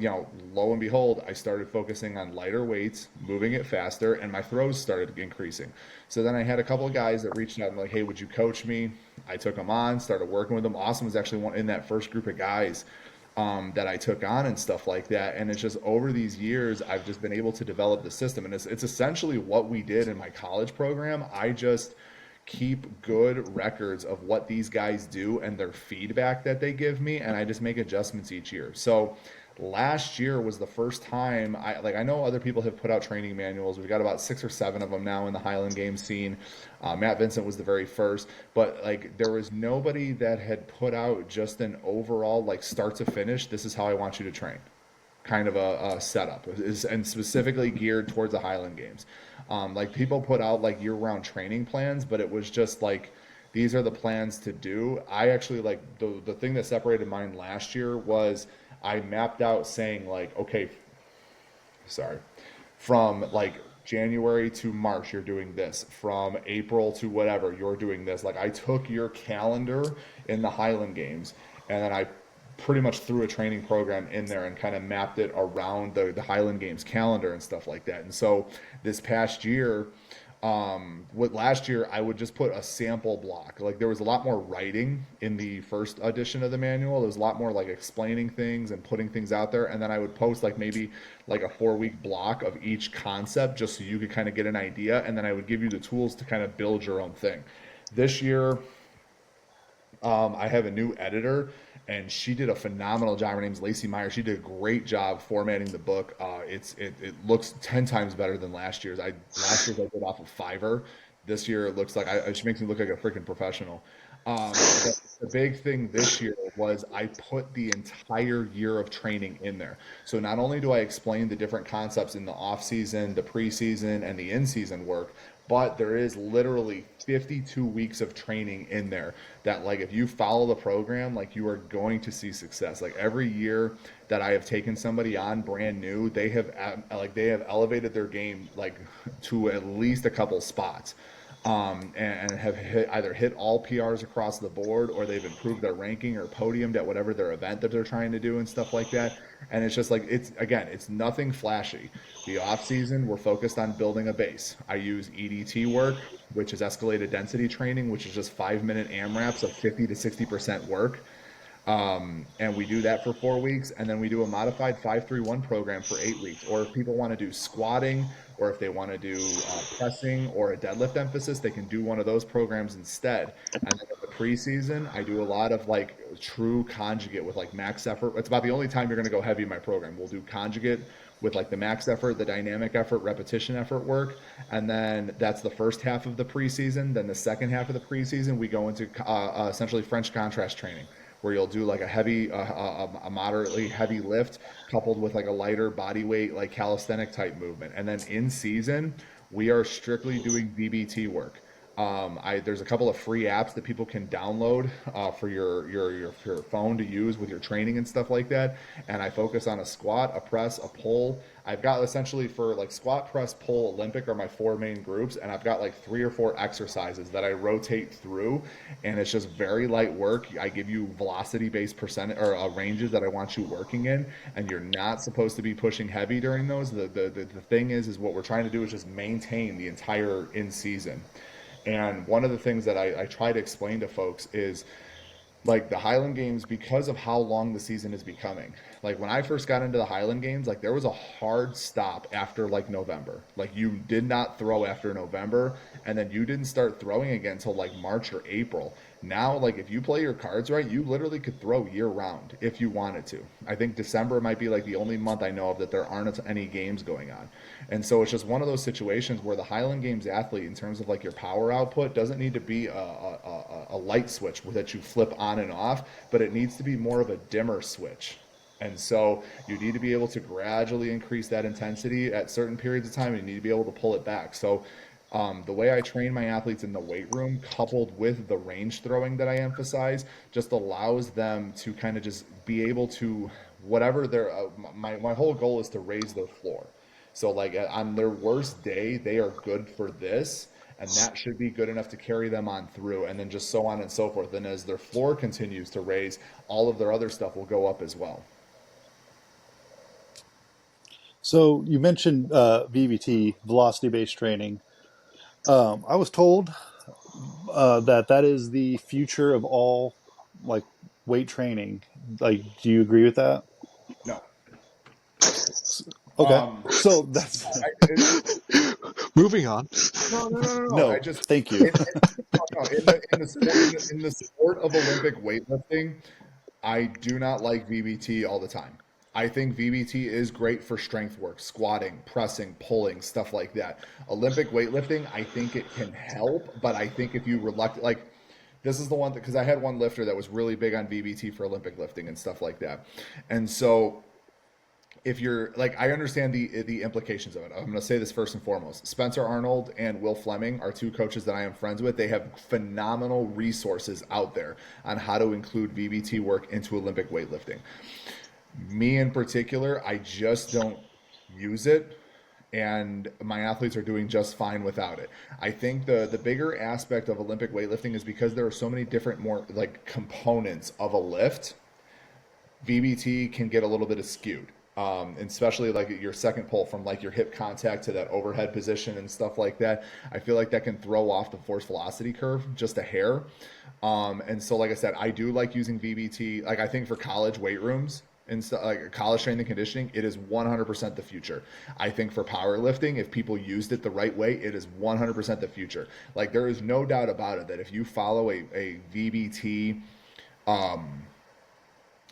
lo and behold, I started focusing on lighter weights, moving it faster, and my throws started increasing. So then I had a couple of guys that reached out and like, hey, would you coach me? I took them on, started working with them. Austin was actually one in that first group of guys that I took on and stuff like that. And it's just over these years, I've just been able to develop the system. And it's essentially what we did in my college program. I just keep good records of what these guys do and their feedback that they give me. And I just make adjustments each year. So last year was the first time I know other people have put out training manuals. We've got about 6 or 7 of them now in the Highland game scene. Matt Vincent was the very first, but like there was nobody that had put out just an overall like start to finish. This is how I want you to train kind of a setup and specifically geared towards the Highland Games. Like people put out like year-round training plans, but it was just like these are the plans to do. I actually like the thing that separated mine last year was I mapped out saying like, okay, sorry, from like January to March, you're doing this. From April to whatever, you're doing this. Like I took your calendar in the Highland Games and then I pretty much threw a training program in there and kind of mapped it around the Highland Games calendar and stuff like that. And so this past year, with last year, I would just put a sample block. Like there was a lot more writing in the first edition of the manual. There was a lot more like explaining things and putting things out there. And then I would post like maybe like a 4 week block of each concept just so you could kind of get an idea. And then I would give you the tools to kind of build your own thing. This year, I have a new editor, and she did a phenomenal job. Her name's Lacey Meyer. She did a great job formatting the book. It looks 10 times better than last year's. I last year's I did off of Fiverr. This year it looks like she makes me look like a freaking professional. But the big thing this year was I put the entire year of training in there. So not only do I explain the different concepts in the off season, the preseason, and the in season work, but there is literally 52 weeks of training in there that like if you follow the program like you are going to see success. Like every year that I have taken somebody on brand new, they have elevated their game like to at least a couple spots, and have either hit all PRs across the board or they've improved their ranking or podiumed at whatever their event that they're trying to do and stuff like that. And it's just like it's nothing flashy. The off season we're focused on building a base. I use EDT work, which is escalated density training, which is just 5 minute AMRAPs of 50 to 60% work. And we do that for 4 weeks, and then we do a modified 5-3-1 program for 8 weeks. Or if people want to do squatting, or if they want to do pressing or a deadlift emphasis, they can do one of those programs instead. And then in the preseason, I do a lot of like true conjugate with like max effort. It's about the only time you're going to go heavy in my program. We'll do conjugate with like the max effort, the dynamic effort, repetition effort work. And then that's the first half of the preseason. Then the second half of the preseason, we go into essentially French contrast training, where you'll do like a heavy, a moderately heavy lift coupled with like a lighter body weight, like calisthenic type movement. And then in season, we are strictly doing VBT work. There's a couple of free apps that people can download for your phone to use with your training and stuff like that. And I focus on a squat, a press, a pull. I've got essentially for like squat, press, pull, Olympic are my 4 main groups, and I've got like 3 or 4 exercises that I rotate through, and it's just very light work. I give you velocity based percent or ranges that I want you working in, and you're not supposed to be pushing heavy during those. The thing is what we're trying to do is just maintain the entire in season. And one of the things that I try to explain to folks is like the Highland Games, because of how long the season is becoming. Like when I first got into the Highland Games, like there was a hard stop after like November. Like you did not throw after November, and then you didn't start throwing again until like March or April. Now, like if you play your cards right, you literally could throw year round if you wanted to. I think December might be like the only month I know of that there aren't any games going on. And so it's just one of those situations where the Highland Games athlete, in terms of like your power output, doesn't need to be a light switch that you flip on and off, but it needs to be more of a dimmer switch. And so you need to be able to gradually increase that intensity at certain periods of time, and you need to be able to pull it back. So the way I train my athletes in the weight room, coupled with the range throwing that I emphasize, just allows them to kind of just be able to whatever their my whole goal is to raise their floor. So like on their worst day, they are good for this, and that should be good enough to carry them on through, and then just so on and so forth. And as their floor continues to raise, all of their other stuff will go up as well. So you mentioned VBT, velocity-based training. I was told that is the future of all like weight training. Like, do you agree with that? No. Okay, Um, so that's Moving on. no. I no. just Thank you. no, in the sport of Olympic weightlifting, I do not like VBT all the time. I think VBT is great for strength work, squatting, pressing, pulling, stuff like that. Olympic weightlifting, I think it can help, but I think if you reluctant, like this is the one because I had one lifter that was really big on VBT for Olympic lifting and stuff like that. And so if you're like I understand the implications of it. I'm going to say this first and foremost. Spencer Arnold and Will Fleming are 2 coaches that I am friends with. They have phenomenal resources out there on how to include VBT work into Olympic weightlifting. Me in particular, I just don't use it, and my athletes are doing just fine without it. I think the bigger aspect of Olympic weightlifting is because there are so many different more like components of a lift. VBT can get a little bit skewed. And especially like your second pull from like your hip contact to that overhead position and stuff like that. I feel like that can throw off the force velocity curve just a hair. And so, like I said, I do like using VBT. Like I think for college weight rooms and stuff like college strength and conditioning, it is 100% the future. I think for powerlifting, if people used it the right way, it is 100% the future. Like there is no doubt about it that a VBT, um,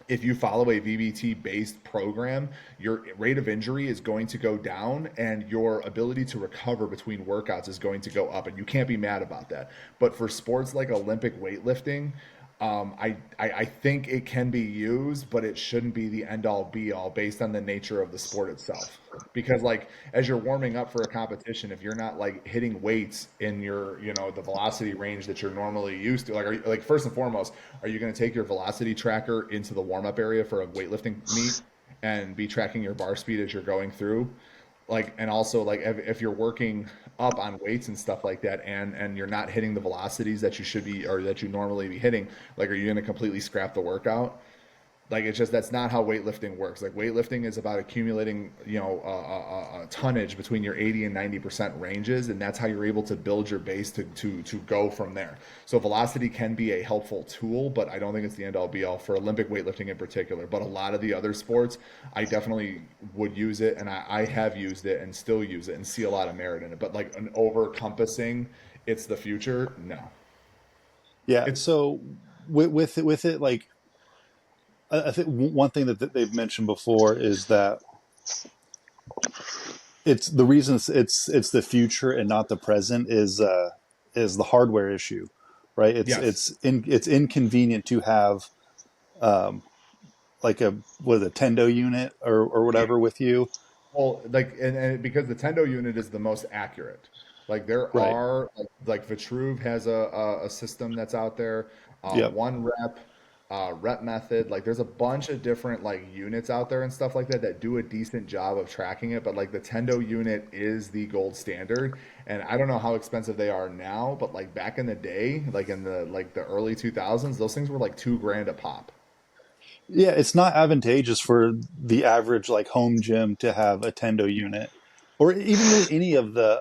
if you follow a VBT based program, your rate of injury is going to go down and your ability to recover between workouts is going to go up. And you can't be mad about that. But for sports like Olympic weightlifting, I think it can be used, but it shouldn't be the end all be all based on the nature of the sport itself. Because like as you're warming up for a competition, if you're not like hitting weights in your, the velocity range that you're normally used to, like, like first and foremost, are you going to take your velocity tracker into the warm up area for a weightlifting meet and be tracking your bar speed as you're going through? Like, and also like if you're working up on weights and stuff like that, and you're not hitting the velocities that you should be or that you normally be hitting, like are you going to completely scrap the workout? Like it's just that's not how weightlifting works. Like weightlifting is about accumulating, a tonnage between your 80 and 90% ranges, and that's how you're able to build your base to go from there. So velocity can be a helpful tool, but I don't think it's the end all be all for Olympic weightlifting in particular. But a lot of the other sports, I definitely would use it, and I have used it and still use it and see a lot of merit in it. But like an over encompassing, it's the future. No, Yeah. it's So with it, like I think one thing that they've mentioned before is that it's the reason it's the future and not the present is the hardware issue, right? yes. It's inconvenient to have um, like a Tendo unit or Yeah. whatever with you, Well, like, and because the Tendo unit is the most accurate. Like there right? are like Vitruve has a system that's out there, Yep. one rep, rep method. Like there's a bunch of different like units out there and stuff like that that do a decent job of tracking it. But like the Tendo unit is the gold standard, and I don't know how expensive they are now, but like back in the day, like in the early 2000s, those things were like 2 grand a pop. Yeah, it's not advantageous for the average like home gym to have a Tendo unit, or even really any of the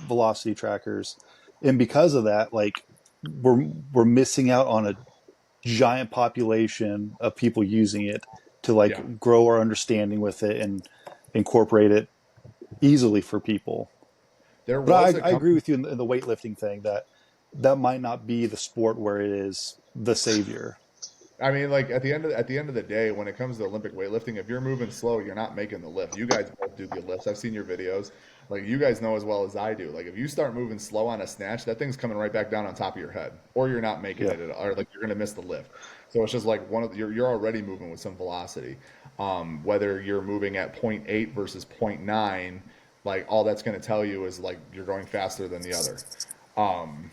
velocity trackers, and because of that, like we're missing out on a giant population of people using it to Yeah, like grow our understanding with it and incorporate it easily for people. there But was a I agree company. with you in the weightlifting thing that that might not be the sport where it is the savior. I mean, like at the end of the day, when it comes to Olympic weightlifting, if you're moving slow, you're not making the lift. You guys both do the lifts. I've seen your videos. Like you guys know as well as I do. Like if you start moving slow on a snatch, that thing's coming right back down on top of your head, or you're not making Yeah. it, or like you're gonna miss the lift. So it's just like you're already moving with some velocity. Whether you're moving at point 0.8 versus point 0.9, like all that's gonna tell you is like you're going faster than the other.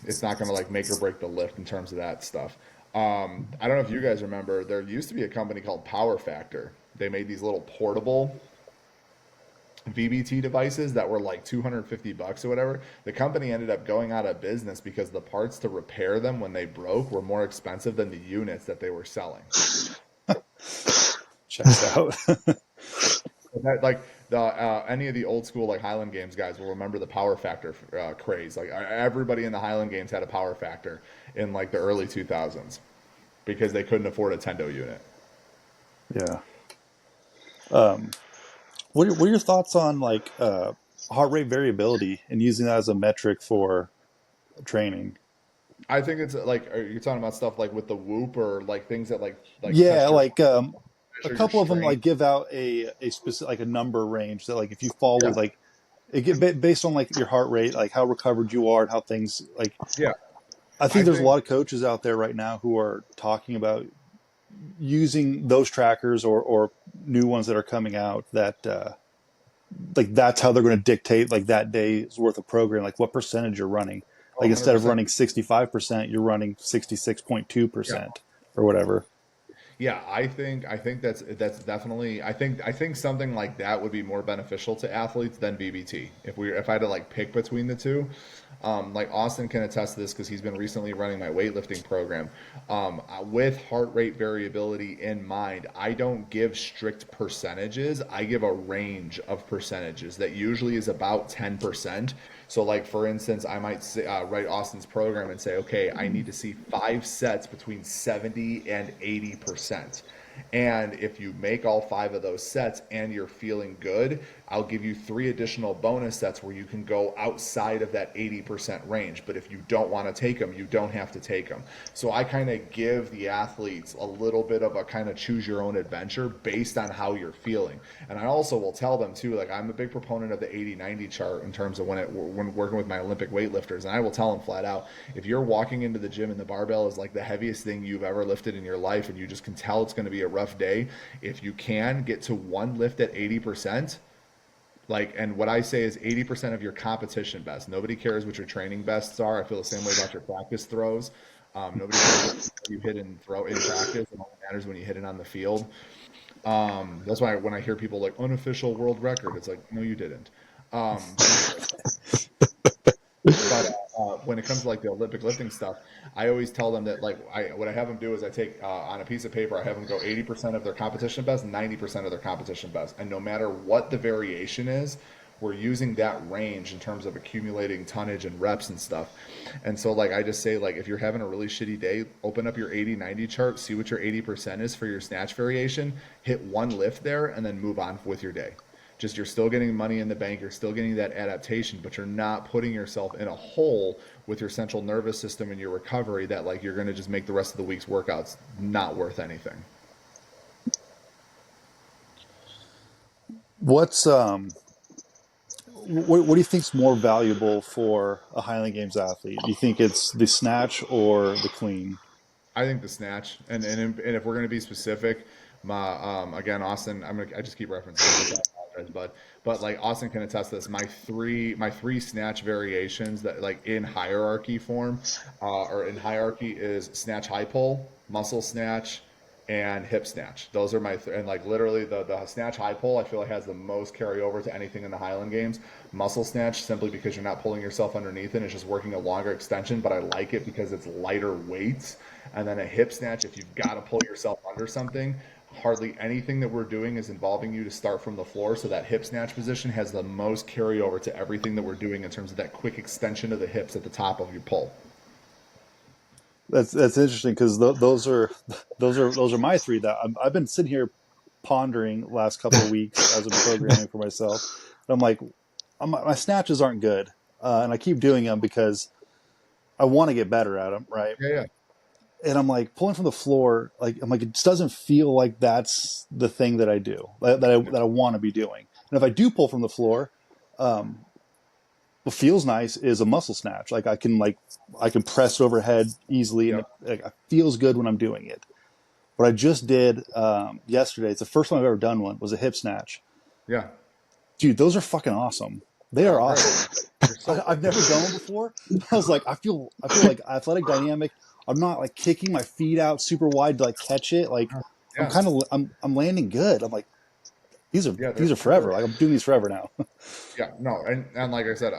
It's not going to like make or break the lift in terms of that stuff. I don't know if you guys remember, there used to be a company called Power Factor. They made these little portable VBT devices that were like 250 bucks or whatever. The company ended up going out of business because the parts to repair them when they broke were more expensive than the units that they were selling. Checks out. That, like the any of the old school like Highland Games guys will remember the Power Factor craze. Like everybody in the Highland Games had a Power Factor in like the early 2000s because they couldn't afford a Tendo unit. Yeah. Um, what are your thoughts on like heart rate variability and using that as a metric for training? I think it's like are you talking about stuff like with the Whoop or like things that like Yeah, test your like a measure your couple of them strength? like give out a specific like a number range that like if you fall Yeah, with like it get based on like your heart rate, like how recovered you are and how things like. yeah. I I think there's a think lot of coaches out there right now who are talking about using those trackers or new ones that are coming out that like that's how they're going to dictate like that day's worth of program, like what percentage you're running. Like instead of 100%. running 65%, you're running Yeah. 66.2% or whatever. Yeah, I think that's definitely I think something like that would be more beneficial to athletes than BBT. If I had to like pick between the two, like Austin can attest to this because he's been recently running my weightlifting program. With heart rate variability in mind, I don't give strict percentages. I give a range of percentages that usually is about 10%. So, like for instance, I might say, write Austin's program and say, okay, I need to see 5 sets between 70 and 80%. And if you make all 5 of those sets and you're feeling good, I'll give you 3 additional bonus sets where you can go outside of that 80% range. But if you don't want to take them, you don't have to take them. So I kind of give the athletes a little bit of a kind of choose your own adventure based on how you're feeling. And I also will tell them too, like I'm a big proponent of the 80-90 chart in terms of when working with my Olympic weightlifters. And I will tell them flat out, if you're walking into the gym and the barbell is like the heaviest thing you've ever lifted in your life and you just can tell it's going to be a rough day, if you can get to one lift at 80%, like, and what I say is 80% of your competition best. Nobody cares what your training bests are. I feel the same way about your practice throws. Nobody cares what you hit and throw in practice. It only matters when you hit it on the field. That's why when I hear people like unofficial world record, it's like, no, you didn't. Um, but when it comes to like the Olympic lifting stuff, I always tell them that like what I have them do is I take on a piece of paper, I have them go 80% of their competition best, 90% of their competition best, and no matter what the variation is, we're using that range in terms of accumulating tonnage and reps and stuff. And so like I just say like if you're having a really shitty day, open up your 80-90 chart, see what your 80% is for your snatch variation, hit one lift there, and then move on with your day. Just you're still getting money in the bank, you're still getting that adaptation, but you're not putting yourself in a hole with your central nervous system and your recovery that like you're going to just make the rest of the week's workouts not worth anything. What's what do you think's more valuable for a Highland Games athlete? Do you think it's the snatch or the clean? I think the snatch, and if we're going to be specific, my again Austin, I just keep referencing him, so I apologize, but like Austin can attest to this. My three snatch variations that like in hierarchy form, or in hierarchy is snatch high pull, muscle snatch, and hip snatch. Those are and like literally the snatch high pull I feel like has the most carryover to anything in the Highland Games. Muscle snatch simply because you're not pulling yourself underneath it, it's just working a longer extension, but I like it because it's lighter weights. And then a hip snatch, if you've got to pull yourself under something, hardly anything that we're doing is involving you to start from the floor. So that hip snatch position has the most carryover to everything that we're doing in terms of that quick extension of the hips at the top of your pull. That's interesting because those are my three that I've been sitting here pondering last couple of weeks as I'm programming for myself. And I'm like, my snatches aren't good, and I keep doing them because I want to get better at them, right? Yeah, yeah. And I'm like pulling from the floor, like I'm like it just doesn't feel like that's the thing that I do that I want to be doing. And if I do pull from the floor, what feels nice is a muscle snatch. Like I can press overhead easily, and Yep. it feels good when I'm doing it. What I just did yesterday, it's the first time I've ever done one, was a hip snatch. Yeah. Dude, those are fucking awesome. They Yeah, are they're great. awesome. They're so I've great. never done one before. I was like, I feel like athletic dynamic. I'm not like kicking my feet out super wide to like catch it. Like Yeah. I'm landing good. I'm like, Yeah, these are forever. Like I'm doing these forever now. yeah, no, and like I said,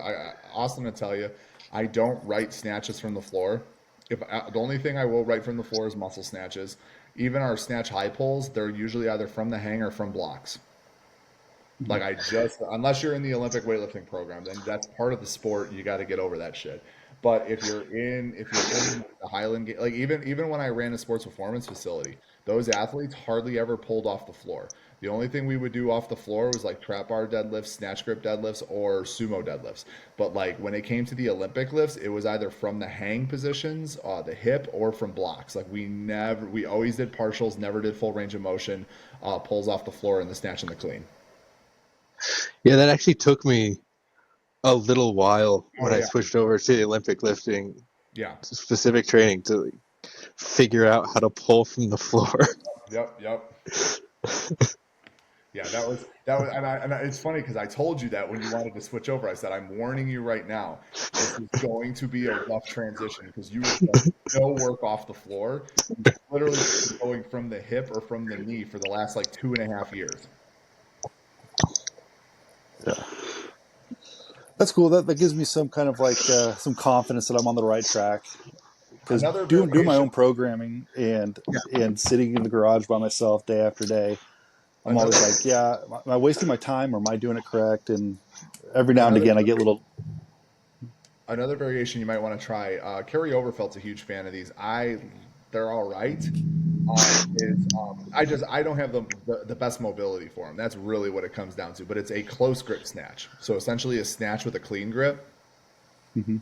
Austin will tell you, I don't write snatches from the floor. The only thing I will write from the floor is muscle snatches. Even our snatch high pulls, they're usually either from the hang or from blocks. Like I just, unless you're in the Olympic weightlifting program, then that's part of the sport. You got to get over that shit. But if you're in the Highland, like even when I ran a sports performance facility, those athletes hardly ever pulled off the floor. The only thing we would do off the floor was like trap bar deadlifts, snatch grip deadlifts, or sumo deadlifts. But like when it came to the Olympic lifts, it was either from the hang positions, the hip, or from blocks. Like we always did partials, never did full range of motion, pulls off the floor in the snatch and the clean. Yeah, that actually took me a little while when Oh I yeah, switched over to the Olympic lifting yeah. specific training to figure out how to pull from the floor. Yep. Yeah, and it's funny because I told you that when you wanted to switch over, I said, I'm warning you right now, this is going to be a rough transition because you have done no work off the floor. You've literally been going from the hip or from the knee for the last like 2.5 years. Yeah. That's cool. That gives me some kind of like some confidence that I'm on the right track. Because Another doing my variation, own programming yeah, and sitting in the garage by myself day after day, I'm always another like, yeah, am I wasting my time or am I doing it correct? And every now and another again, I get a little. another variation you might want to try. Kerry Overfelt's a huge fan of these. They're all right. I don't have the best mobility for them. That's really what it comes down to. But it's a close grip snatch. So essentially a snatch with a clean grip. Mhm.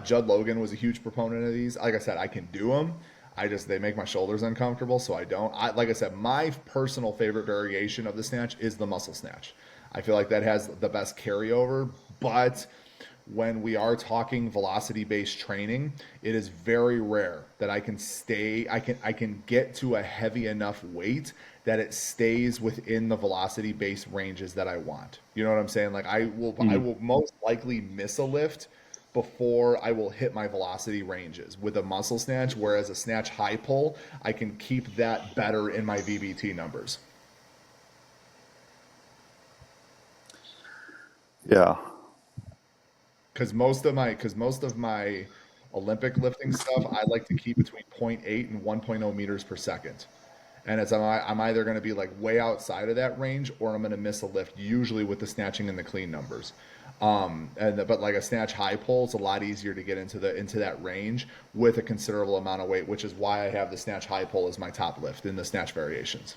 Judd Logan was a huge proponent of these. Like I said, I can do them. They make my shoulders uncomfortable, so I don't. Like I said, my personal favorite variation of the snatch is the muscle snatch. I feel like that has the best carryover, but when we are talking velocity based training, it is very rare that I can get to a heavy enough weight that it stays within the velocity based ranges that I want. You know what I'm saying? Like I Mhm. will most likely miss a lift before I will hit my velocity ranges with a muscle snatch, whereas a snatch high pull, I can keep that better in my VBT numbers. Yeah. because most of my Olympic lifting stuff I like to keep between zero point 0.8 and 1.0 meters per second. And I'm either going to be like way outside of that range or I'm going to miss a lift, usually with the snatching and the clean numbers. But like a snatch high pull, it's a lot easier to get into that range with a considerable amount of weight, which is why I have the snatch high pull as my top lift in the snatch variations.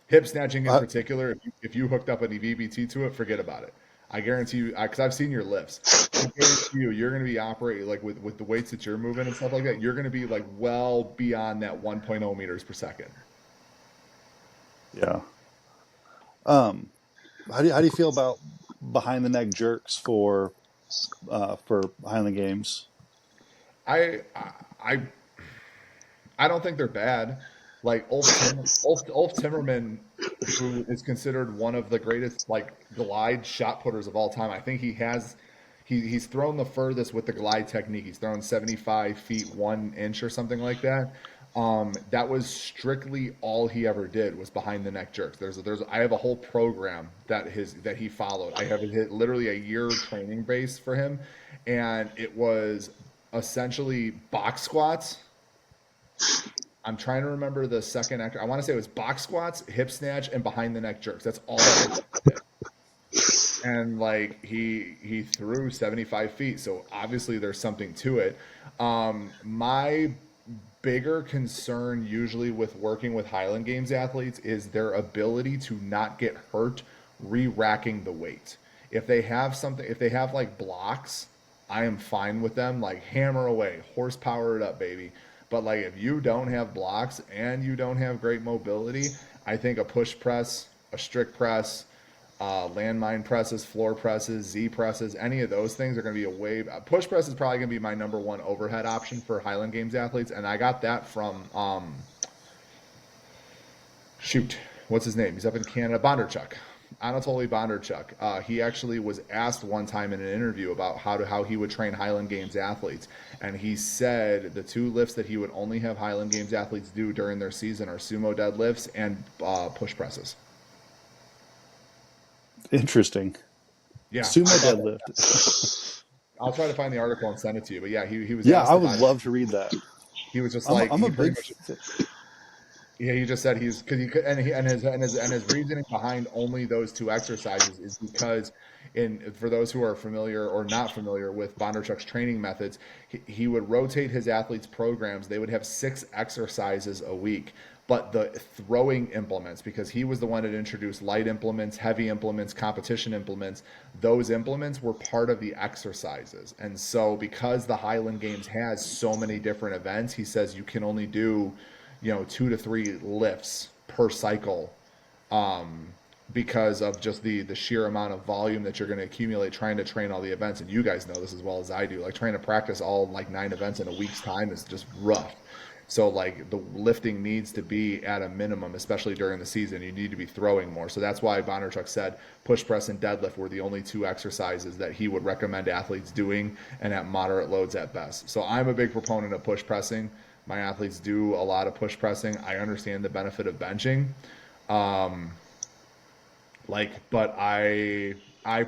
Hip snatching in particular, if you hooked up an VBT to it, forget about it. I guarantee you, because I've seen your lifts. I guarantee you're going to be operating like with the weights that you're moving and stuff like that. You're going to be like well beyond that 1.0 meters per second. Yeah. How do you feel about behind the neck jerks for Highland Games? I I I don't think they're bad. Like Ulf Timmerman, who is considered one of the greatest like glide shot putters of all time. I think he's thrown the furthest with the glide technique. He's thrown 75 feet 1 inch or something like that. That was strictly all he ever did was behind the neck jerks. I have a whole program that he followed. I have literally a year training base for him, and it was essentially box squats. I'm trying to remember the second actor. I want to say it was box squats, hip snatch, and behind the neck jerks. That's all that did. And like he threw 75 feet, so obviously there's something to it. My bigger concern usually with working with Highland Games athletes is their ability to not get hurt re-racking the weight. If they have like blocks, I am fine with them. Like hammer away, horsepower it up, baby. But like if you don't have blocks and you don't have great mobility, I think a push press, a strict press, landmine presses, floor presses, Z presses, any of those things are going to be push press is probably going to be my number one overhead option for Highland Games athletes. And I got that from, what's his name? He's up in Canada, Bondarchuk. Anatoly Bondarchuk. He actually was asked one time in an interview about how he would train Highland Games athletes, and he said the two lifts that he would only have Highland Games athletes do during their season are sumo deadlifts and push presses. Interesting. Yeah, Sumo deadlift. I'll try to find the article and send it to you. But yeah, he was. Yeah, asked I would love to read that. He was just I'm a big. Yeah, he just said his reasoning behind only those two exercises is because for those who are familiar or not familiar with Bondarchuk's training methods, he would rotate his athletes' programs. They would have 6 exercises a week, but the throwing implements, because he was the one that introduced light implements, heavy implements, competition implements, those implements were part of the exercises. And so because the Highland Games has so many different events, he says you can only do 2 to 3 lifts per cycle, because of just the sheer amount of volume that you're going to accumulate trying to train all the events. And you guys know this as well as I do. Like trying to practice all like 9 events in a week's time is just rough. So like the lifting needs to be at a minimum, especially during the season. You need to be throwing more. So that's why Bondarchuk said push press and deadlift were the only 2 exercises that he would recommend athletes doing, and at moderate loads at best. So I'm a big proponent of push pressing. My athletes do a lot of push pressing. I understand the benefit of benching. But I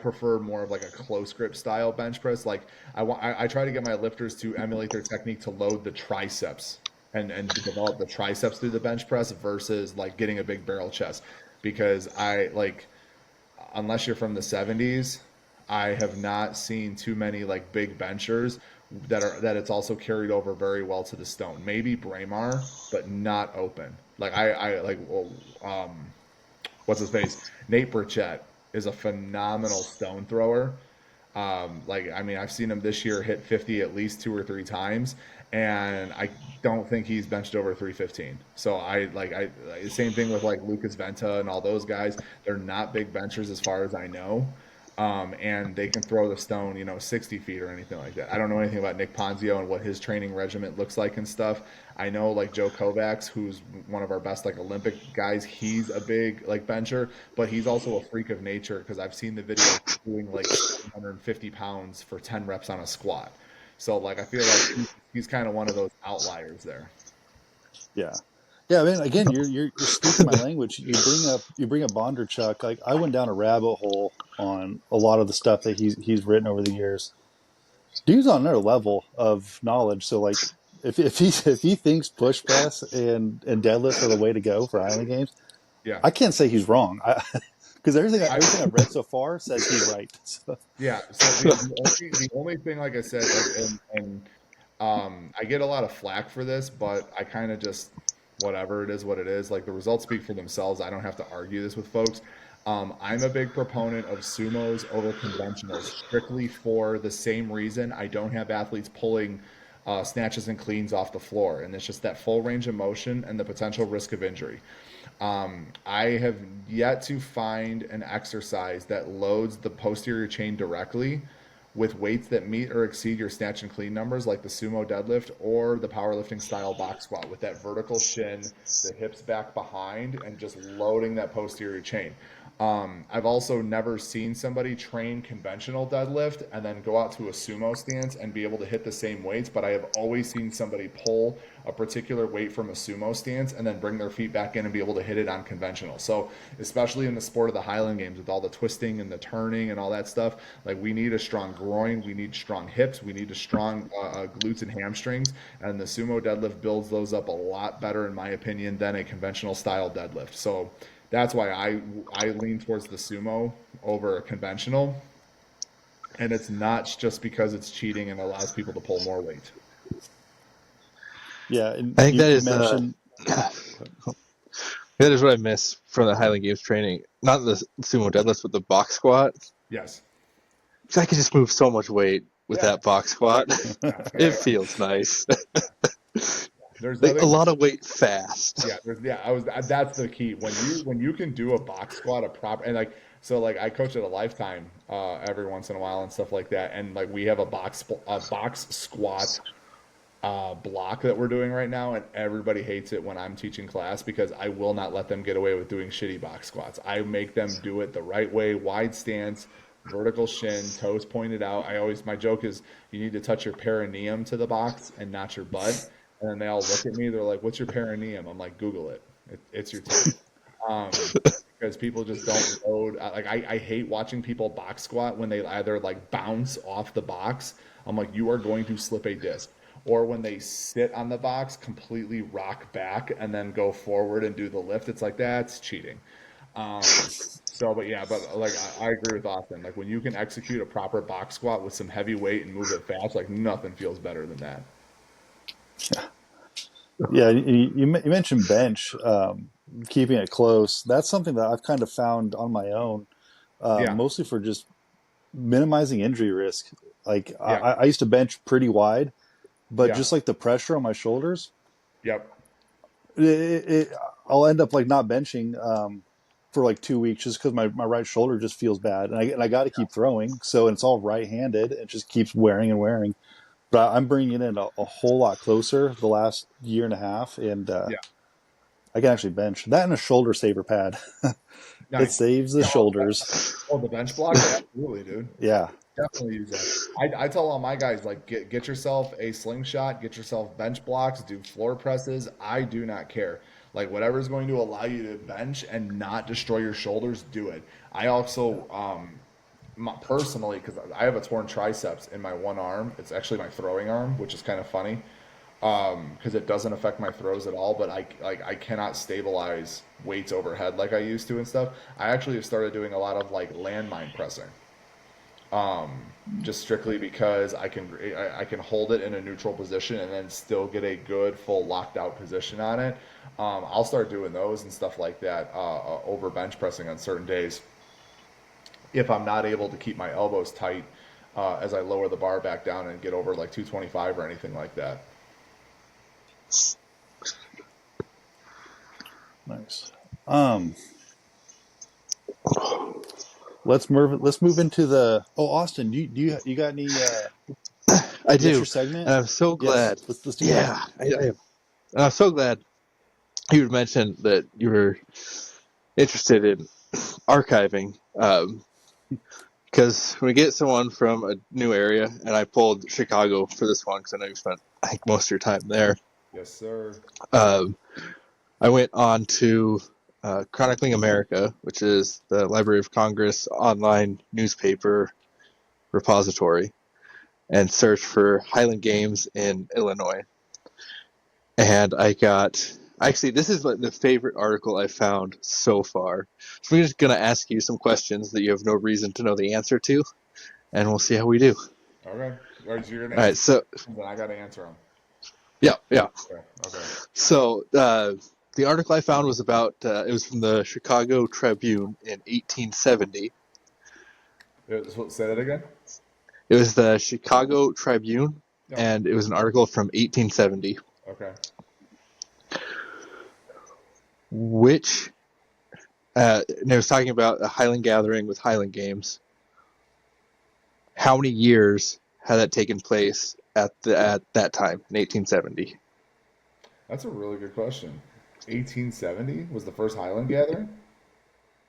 prefer more of like a close grip style bench press. Like I try to get my lifters to emulate their technique to load the triceps and develop the triceps through the bench press versus like getting a big barrel chest, because unless you're from the 70s, I have not seen too many like big benchers that it's also carried over very well to the stone. Maybe Braemar, but not open. Like what's his face? Nate Burchett is a phenomenal stone thrower. I've seen him this year hit 50 at least 2 or 3 times, and I don't think he's benched over 315. So same thing with like Lucas Venta and all those guys. They're not big benchers as far as I know. And they can throw the stone, 60 feet or anything like that. I don't know anything about Nick Ponzio and what his training regiment looks like and stuff. I know like Joe Kovacs, who's one of our best like Olympic guys, he's a big like bencher, but he's also a freak of nature, because I've seen the video doing like 150 pounds for 10 reps on a squat. So like I feel like he's kind of one of those outliers there. Yeah. Yeah, I mean, again, you're speaking my language. You bring up Bondarchuk. Like I went down a rabbit hole on a lot of the stuff that he's written over the years. Dude's on another level of knowledge. So like, if he thinks push press and deadlifts are the way to go for Island Games, Yeah. I can't say he's wrong. Because I everything I've read so far says he's right. So, Yeah. So the only thing, like I said, like I get a lot of flack for this, but I kind of just whatever it is, what it is. Like the results speak for themselves. I don't have to argue this with folks. I'm a big proponent of sumos over conventionals, strictly for the same reason. I don't have athletes pulling snatches and cleans off the floor, and it's just that full range of motion and the potential risk of injury. I have yet to find an exercise that loads the posterior chain directly with weights that meet or exceed your snatch and clean numbers, like the sumo deadlift or the powerlifting style box squat, with that vertical shin, the hips back behind, and just loading that posterior chain. I've also never seen somebody train conventional deadlift and then go out to a sumo stance and be able to hit the same weights, but I have always seen somebody pull a particular weight from a sumo stance and then bring their feet back in and be able to hit it on conventional. So, especially in the sport of the Highland Games with all the twisting and the turning and all that stuff, like we need a strong groin, we need strong hips, we need a strong glutes and hamstrings, and the sumo deadlift builds those up a lot better, in my opinion, than a conventional style deadlift. So, that's why I lean towards the sumo over a conventional, and it's not just because it's cheating and allows people to pull more weight. yeah, and I think you mentioned. that is what I miss from the Highland Games training. Not the sumo deadlifts, but the box squat. Yes. I could just move so much weight with Yeah. that box squat. Yeah. It feels nice. There's Like, a nothing. lot of weight fast. That's the key. When you can do a box squat, a prop, and like, so like I coach at a Lifetime every once in a while and stuff like that, and like we have a box squat block that we're doing right now, and everybody hates it when I'm teaching class because I will not let them get away with doing shitty box squats. I make them do it the right way, wide stance, vertical shin, toes pointed out. My joke is you need to touch your perineum to the box and not your butt. And then they all look at me, they're like, "What's your perineum?" I'm like, "Google it. It's your tit." Because people just don't load. I hate watching people box squat when they either like bounce off the box. I'm like, you are going to slip a disc. Or when they sit on the box, completely rock back and then go forward and do the lift. It's like that's cheating. But yeah, but like I agree with Austin. Like when you can execute a proper box squat with some heavy weight and move it fast, like nothing feels better than that. Yeah, you mentioned bench, keeping it close. That's something that I've kind of found on my own, Yeah, mostly for just minimizing injury risk. Like yeah, I used to bench pretty wide, but yeah, just like the pressure on my shoulders, yep, it, it, I'll end up like not benching for like 2 weeks just because my right shoulder just feels bad, and I got to keep throwing, so it's all right-handed. It just keeps wearing and wearing. But I'm bringing it in a whole lot closer the last year and a half, and yeah. I can actually bench that and a shoulder saver pad. It Nice. saves the Yeah, shoulders. the bench block? Absolutely, dude. Yeah. Definitely use that. I tell all my guys like get yourself a slingshot, get yourself bench blocks, do floor presses. I do not care. Like whatever's going to allow you to bench and not destroy your shoulders, do it. I also personally, because I have a torn triceps in my one arm. It's actually my throwing arm, which is kind of funny because it doesn't affect my throws at all. But I cannot stabilize weights overhead like I used to and stuff. I actually have started doing a lot of like landmine pressing just strictly because I can hold it in a neutral position and then still get a good full locked out position on it. I'll start doing those and stuff like that over bench pressing on certain days if I'm not able to keep my elbows tight as I lower the bar back down and get over like 225 or anything like that. Nice. Um, let's move into the. Oh, Austin, you got any? I You got do, your segment? and I'm so Yes. glad. Let's do that. Yeah, I am. And I'm so glad you had mentioned that you were interested in archiving. Because when we get someone from a new area, and I pulled Chicago for this one because I know you spent, I think, most of your time there. Yes, sir. Um, I went on to Chronicling America, which is the Library of Congress online newspaper repository, and searched for Highland Games in Illinois. And I got, actually, this is the favorite article I found so far. So we're just going to ask you some questions that you have no reason to know the answer to, and we'll see how we do. Okay. All right, so you're All gonna right, answer so, questions, and I gotta answer them. yeah. Okay. Okay. So the article I found was about, it was from the Chicago Tribune in 1870. Say that again. It was the Chicago Tribune, Yep. and it was an article from 1870. Okay. Which, and it was talking about a Highland gathering with Highland Games. How many years had that taken place at that time in 1870? That's a really good question. 1870 was the first Highland gathering?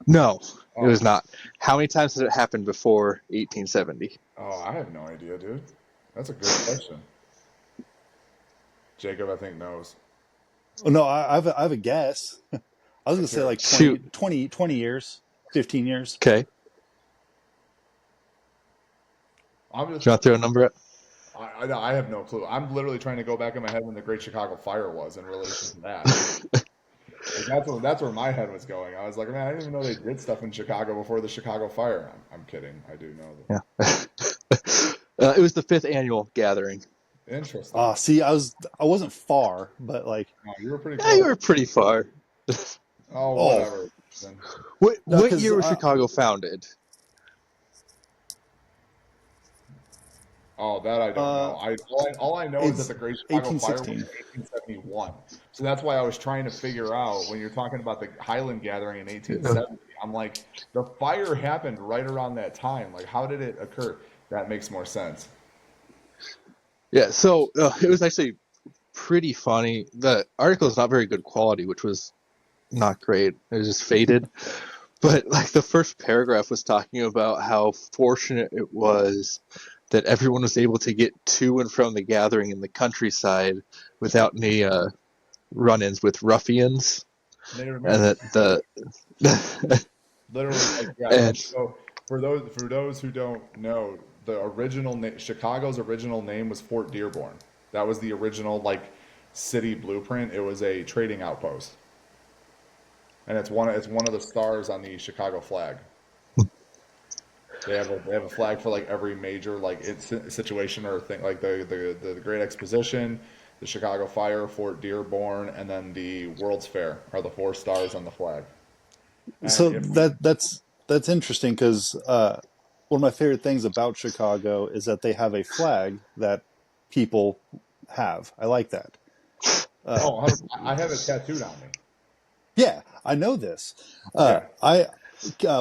No, it Oh, was not. How many times has it happened before 1870? oh, I have no idea, dude. That's a good question. Jacob, I think, knows. Oh, no, I have a guess. I was going to say like Shoot. 20 years, 15 years. Okay. I'm Do just, you want to throw a number at? I have no clue. I'm literally trying to go back in my head when the Great Chicago Fire was in relation to that. Like, that's where my head was going. I was like, man, I didn't even know they did stuff in Chicago before the Chicago Fire. I'm kidding. I do know that. Yeah. It was the 5th annual gathering. Interesting. See, I wasn't far, but like, Oh, you were pretty Yeah, you close. were pretty far. Oh, oh, whatever. Then. What no, what year was Chicago founded? Oh, that I don't know. All I know is that it's the Great Chicago Fire was 1816. in 1871. So that's why I was trying to figure out when you're talking about the Highland Gathering in 1870. I'm like, the fire happened right around that time. Like, how did it occur? That makes more sense. Yeah, so it was actually pretty funny. The article is not very good quality, which was not great. It was just faded. But like the first paragraph was talking about how fortunate it was that everyone was able to get to and from the gathering in the countryside without any run-ins with ruffians, Native and American. that the Literally, like, yeah. and So for those who don't know, the original Chicago's original name was Fort Dearborn. That was the original like city blueprint. It was a trading outpost, and it's one of the stars on the Chicago flag. They have a flag for like every major like situation or thing like the Great Exposition, the Chicago Fire, Fort Dearborn, and then the World's Fair are the 4 stars on the flag. And So if we that's interesting because one of my favorite things about Chicago is that they have a flag that people have. I like that. Uh, 100 I have it tattooed on me. yeah, I know this. Yeah.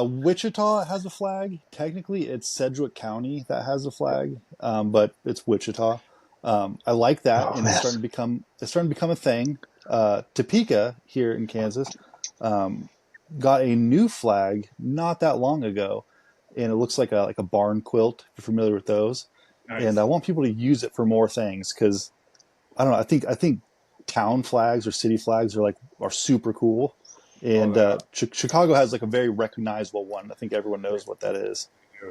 Wichita has a flag. Technically, it's Sedgwick County that has a flag, but it's Wichita. I like that, oh and man, it's starting to become a thing. Topeka here in Kansas got a new flag not that long ago, and it looks like a barn quilt. If you're familiar with those, and Nice. I want people to use it for more things because I don't know. I think town flags or city flags are super cool, Oh, and they are. Chicago has like a very recognizable one. I think everyone knows what that is.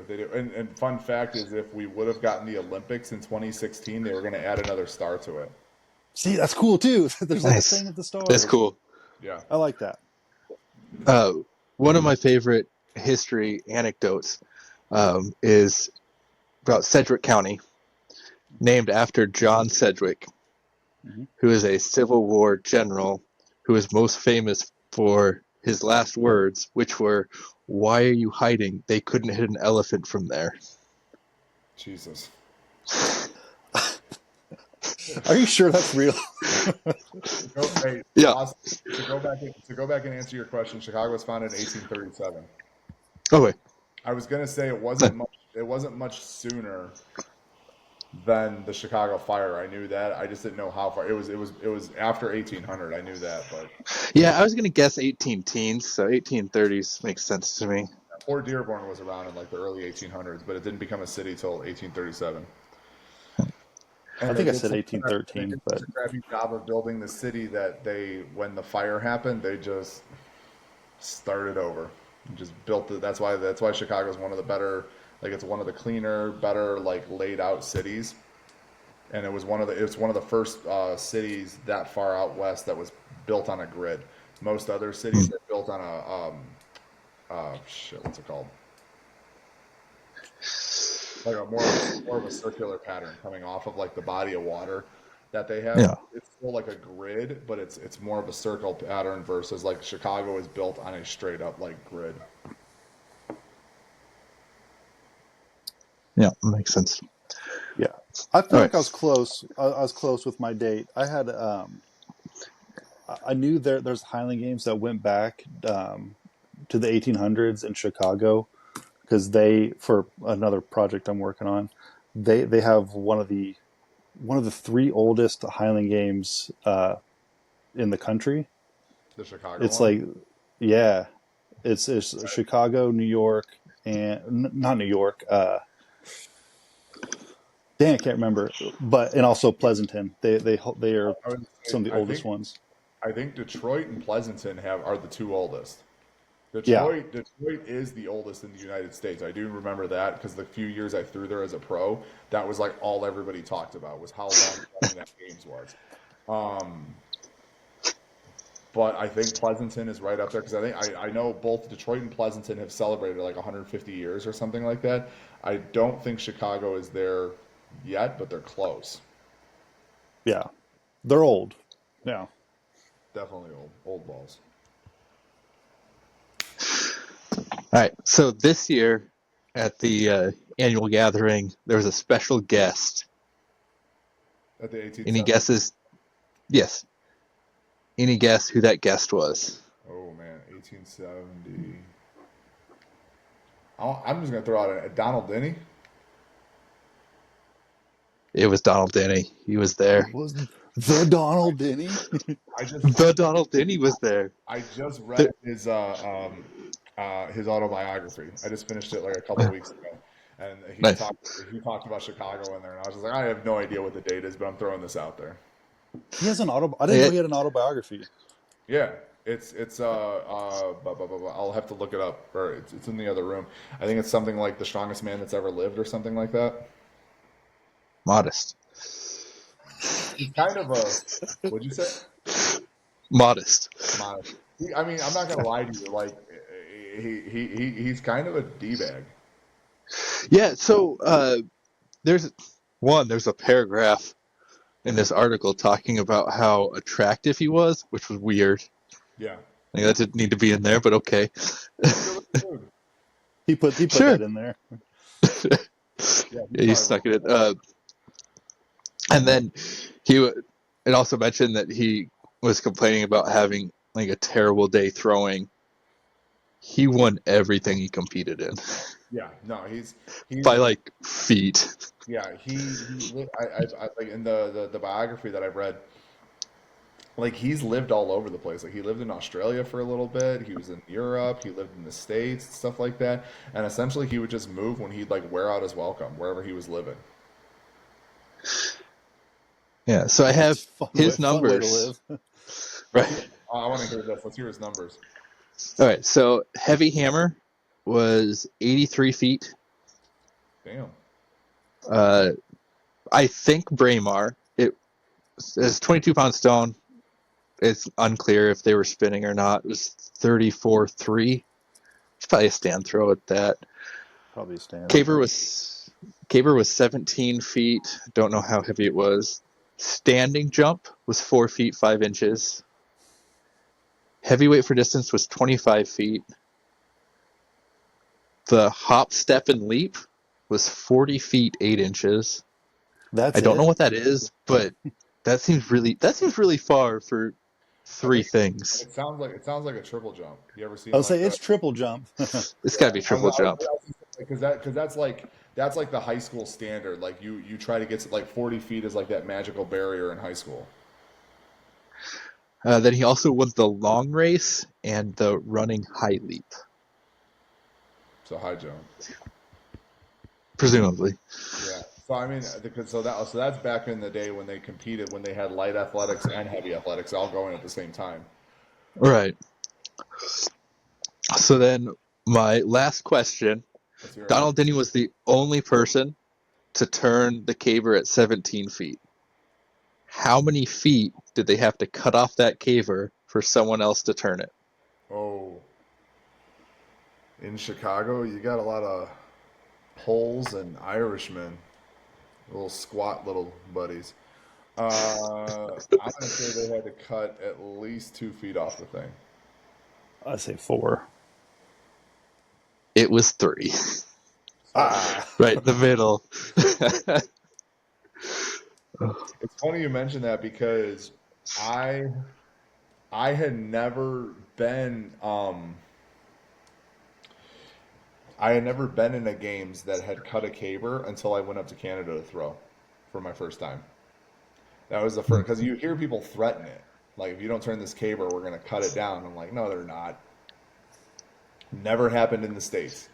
They do. And fun fact is, if we would have gotten the Olympics in 2016, they were going to add another star to it. See, that's cool too. There's like a nice. thing at the That's stars. cool. Yeah. I like that. Uh, One of my favorite history anecdotes is about Sedgwick County, named after John Sedgwick, hmm who is a Civil War general who is most famous for his last words, which were, "Why are you hiding? They couldn't hit an elephant from there." Jesus. Are you sure that's real? Hey, Yeah. Austin, to go back and answer your question, Chicago was founded in 1837. Oh wait. I was going to say it wasn't much sooner than the Chicago Fire. I knew that. I just didn't know how far. It was after 1800. I knew that, but Yeah, I was gonna guess 18 teens, so 1830s makes sense to me. Fort Dearborn was around in like the early 1800s, but it didn't become a city till 1837. I And think I said 1813, did such but a crappy job of building the city that when the fire happened, they just started over and just built it. That's why Chicago is one of the better, like it's one of the cleaner, better like laid out cities. And it's one of the first cities that far out west that was built on a grid. Most other cities are built on a shit, what's it called? Like a more of a circular pattern coming off of like the body of water that they have. Yeah. It's still like a grid, but it's more of a circle pattern versus like Chicago is built on a straight up like grid. Yeah, makes sense. yeah, I feel All like right. I was close. I was close with my date. I knew there's Highland games that went back to the 1800s in Chicago because for another project I'm working on, they have one of the three oldest Highland games in the country. The Chicago It's one. like, yeah, it's Chicago, New York, and not New York. Dang, I can't remember. And also Pleasanton. They are I would say some of the oldest ones. I think Detroit and Pleasanton are the two oldest. Yeah, Detroit is the oldest in the United States. I do remember that because the few years I threw there as a pro, that was like all everybody talked about was how long that games was. Um, but I think Pleasanton is right up there because I know both Detroit and Pleasanton have celebrated like 150 years or something like that. I don't think Chicago is there yet, but they're close. yeah, they're old. Yeah, Definitely old balls. All right. So this year at the annual gathering, there was a special guest. At the Any 1870s. guesses? Yes. Any guess who that guest was? Oh man, 1870. I'm just gonna throw out a Donald Denny. It was Donald Denny. He was there. it was the Donald Denny. I just The Donald Denny was there. I just The- read his autobiography. I just finished it like a couple weeks ago, and Nice. he talked about Chicago in there, and I was just like, I have no idea what the date is, but I'm throwing this out there. He has an auto. I didn't know he had an autobiography. Yeah, I'll have to look it up, or it's in the other room. I think it's something like the strongest man that's ever lived, or something like that. Modest. He's kind of a, what'd you say? Modest. Modest. I mean, I'm not gonna lie to you. Like, he's kind of a d bag. Yeah. So there's a paragraph in this article talking about how attractive he was, which was weird. Yeah. Like, that didn't need to be in there, but okay. He put Sure. that in there. Yeah, Yeah, he snuck it in. And then it also mentioned that he was complaining about having like a terrible day throwing. He won everything he competed in yeah, no, he's by like feet. yeah, I like in the biography that I've read, like he's lived all over the place. Like he lived in Australia for a little bit, he was in Europe, he lived in the States, stuff like that. And essentially he would just move when he'd like wear out his welcome wherever he was living. Yeah, so I have his Fun way to numbers. live. Right. I want to hear this. Let's hear his numbers. All right. So heavy hammer was 83 feet. Damn. I think Braemar. It is 22-pound stone. It's unclear if they were spinning or not. It was 34.3. It's probably a stand throw at that. Probably a stand. Caber was 17 feet. Don't know how heavy it was. Standing jump was 4 feet 5 inches. Heavyweight for distance was 25 feet. The hop, step, and leap was 40 feet 8 inches. That's I don't it? know what that is, but that seems really far for three things. It sounds like a triple jump. You ever seen I'll like say it's triple jump. It's got to be triple jump. because that's like the high school standard. Like you try to get to like 40 feet is like that magical barrier in high school. Then he also won the long race and the running high leap, So high jump. presumably. Yeah. So I mean, because so that's back in the day when they competed, when they had light athletics and heavy athletics all going at the same time. Right. So then my last question, Let's hear it. Donald Denny was the only person to turn the caber at 17 feet. How many feet did they have to cut off that caber for someone else to turn it? Oh, in Chicago, you got a lot of Poles and Irishmen, little squat little buddies. I'm gonna say they had to cut at least 2 feet off the thing. I say 4. It was 3. Ah, Right in the middle. It's funny you mention that because I I had never been I had never been in a games that had cut a caber until I went up to Canada to throw for my first time. That was the first because you hear people threaten it. Like if you don't turn this caber, we're gonna cut it down. I'm like, no, they're not. Never happened in the States.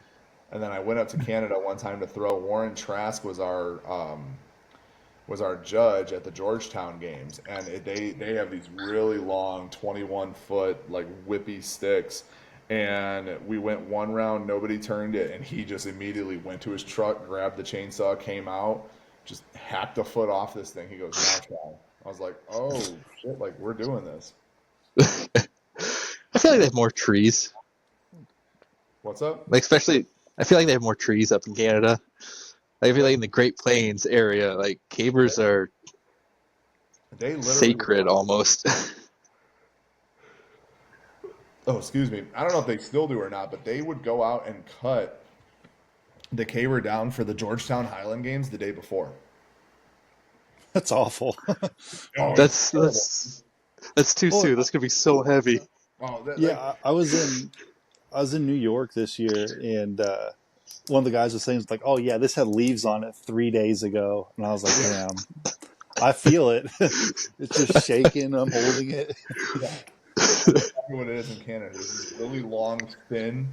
And then I went up to Canada one time to throw. Warren Trask was our judge at the Georgetown games, and they have these really long 21-foot like whippy sticks. And we went one round, nobody turned it, and he just immediately went to his truck, grabbed the chainsaw, came out, just hacked a foot off this thing. He goes, now try. I was like, oh shit, like we're doing this. I feel like they have more trees. What's up? Like especially, I feel like they have more trees up in Canada. Like, I feel like in the Great Plains area, like cabers are They literally sacred almost. Oh, excuse me. I don't know if they still do or not, but they would go out and cut the caber down for the Georgetown Highland games the day before. that's awful. Oh, that's terrible. that's too Well, soon. That's gonna be so heavy. Oh, like, yeah, I was in New York this year, and one of the guys was saying, like, "Oh yeah, this had leaves on it 3 days ago," and I was like, "Damn, I feel it. It's just shaking. I'm holding it." yeah, that's exactly what it is in Canada. It's these really long, thin.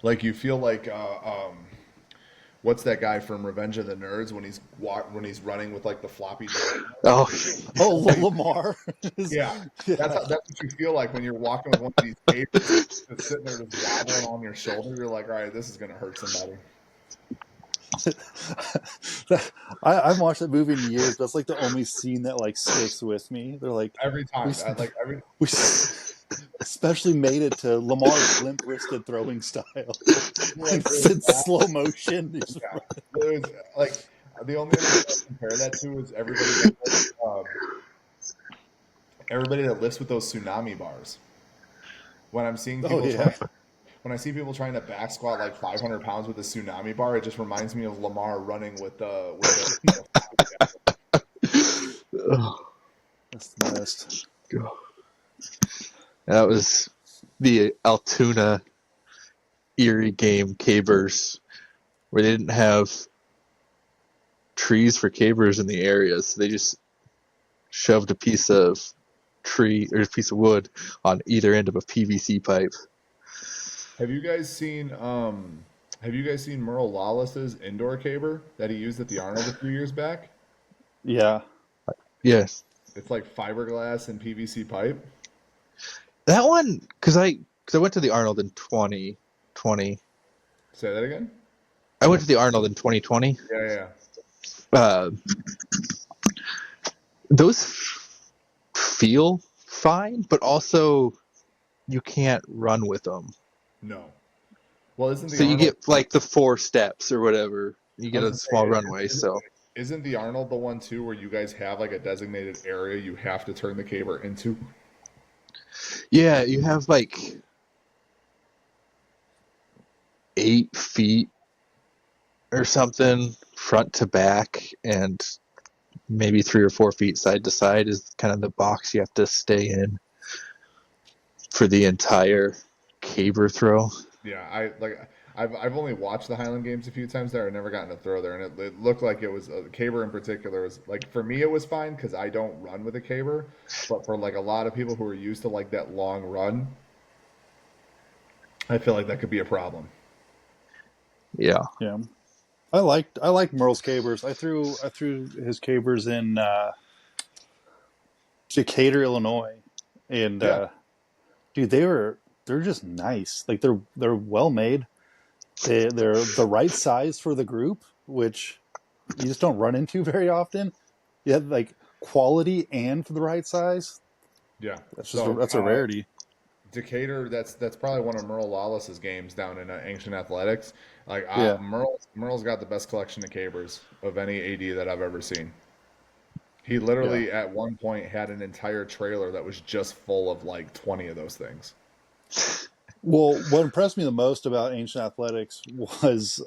Like you feel like what's that guy from Revenge of the Nerds when he's running with like the floppy disk? Oh, Oh, Lamar. Yeah, Yeah. that's what you feel like when you're walking with one of these cabers just sitting there just wobbling on your shoulder. You're like, all right, this is gonna hurt somebody. I haven't watched that movie in years, but it's like the only scene that like sticks with me. They're like, Every we, time, every we especially made it to Lamar's limp-wristed throwing style. like It's in slow motion. yeah, it was like the only other thing I compare that to is everybody that lifts with those tsunami bars. When I'm seeing Oh people yeah. when I see people trying to back squat like 500 pounds with a tsunami bar, it just reminds me of Lamar running with That's the best. that was the Altoona Erie game cabers, where they didn't have trees for cabers in the area, so they just shoved a piece of tree or a piece of wood on either end of a PVC pipe. Have you guys seen Merle Lawless's indoor caber that he used at the Arnold a few years back? Yeah. Yes, It's like fiberglass and PVC pipe. that one because I went to the Arnold in 2020. Say that again? I went to the Arnold in 2020. Yeah. Uh, those feel fine, but also you can't run with them. No. Well, isn't the So you Arnold get like the 4 steps or whatever. You I get was a gonna small say, runway. So isn't the Arnold the one too where you guys have like a designated area you have to turn the caber into? yeah, you have like 8 feet or something front to back, and maybe 3 or 4 feet side to side is kind of the box you have to stay in for the entire caber throw. Yeah, I've only watched the Highland games a few times there. I've never gotten to throw there, and it looked like it was caber in particular was like for me it was fine because I don't run with a caber, but for like a lot of people who are used to like that long run, I feel like that could be a problem. Yeah. Yeah. I liked Merle's cabers. I threw his cabers in Decatur, Illinois, and Yeah. dude, they're just nice. Like they're well made. They're the right size for the group, which you just don't run into very often. Yeah, like quality and for the right size. Yeah. So That's a rarity. Decatur, that's probably one of Merle Lawless's games down in Ancient Athletics. Like Yeah. Merle's got the best collection of cabers of any AD that I've ever seen. He Yeah. literally at one point had an entire trailer that was just full of like 20 of those things. Well, what impressed me the most about Ancient Athletics was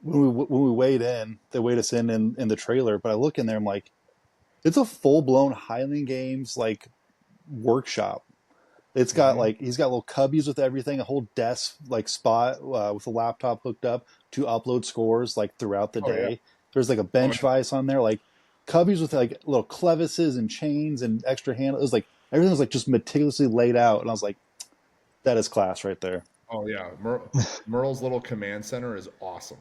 when we weighed in. They weighed us in the trailer, but I look in there, I'm like, it's a full blown Highland Games like workshop. It's got Hmm. like he's got little cubbies with everything, a whole desk like spot with a laptop hooked up to upload scores like throughout the Oh yeah. day. There's like a Oh, bench yeah. vise on there, like cubbies with like little clevises and chains and extra handles. It was like everything was like just meticulously laid out, and I was like, that is class right there. Oh yeah. Merle's little command center is awesome.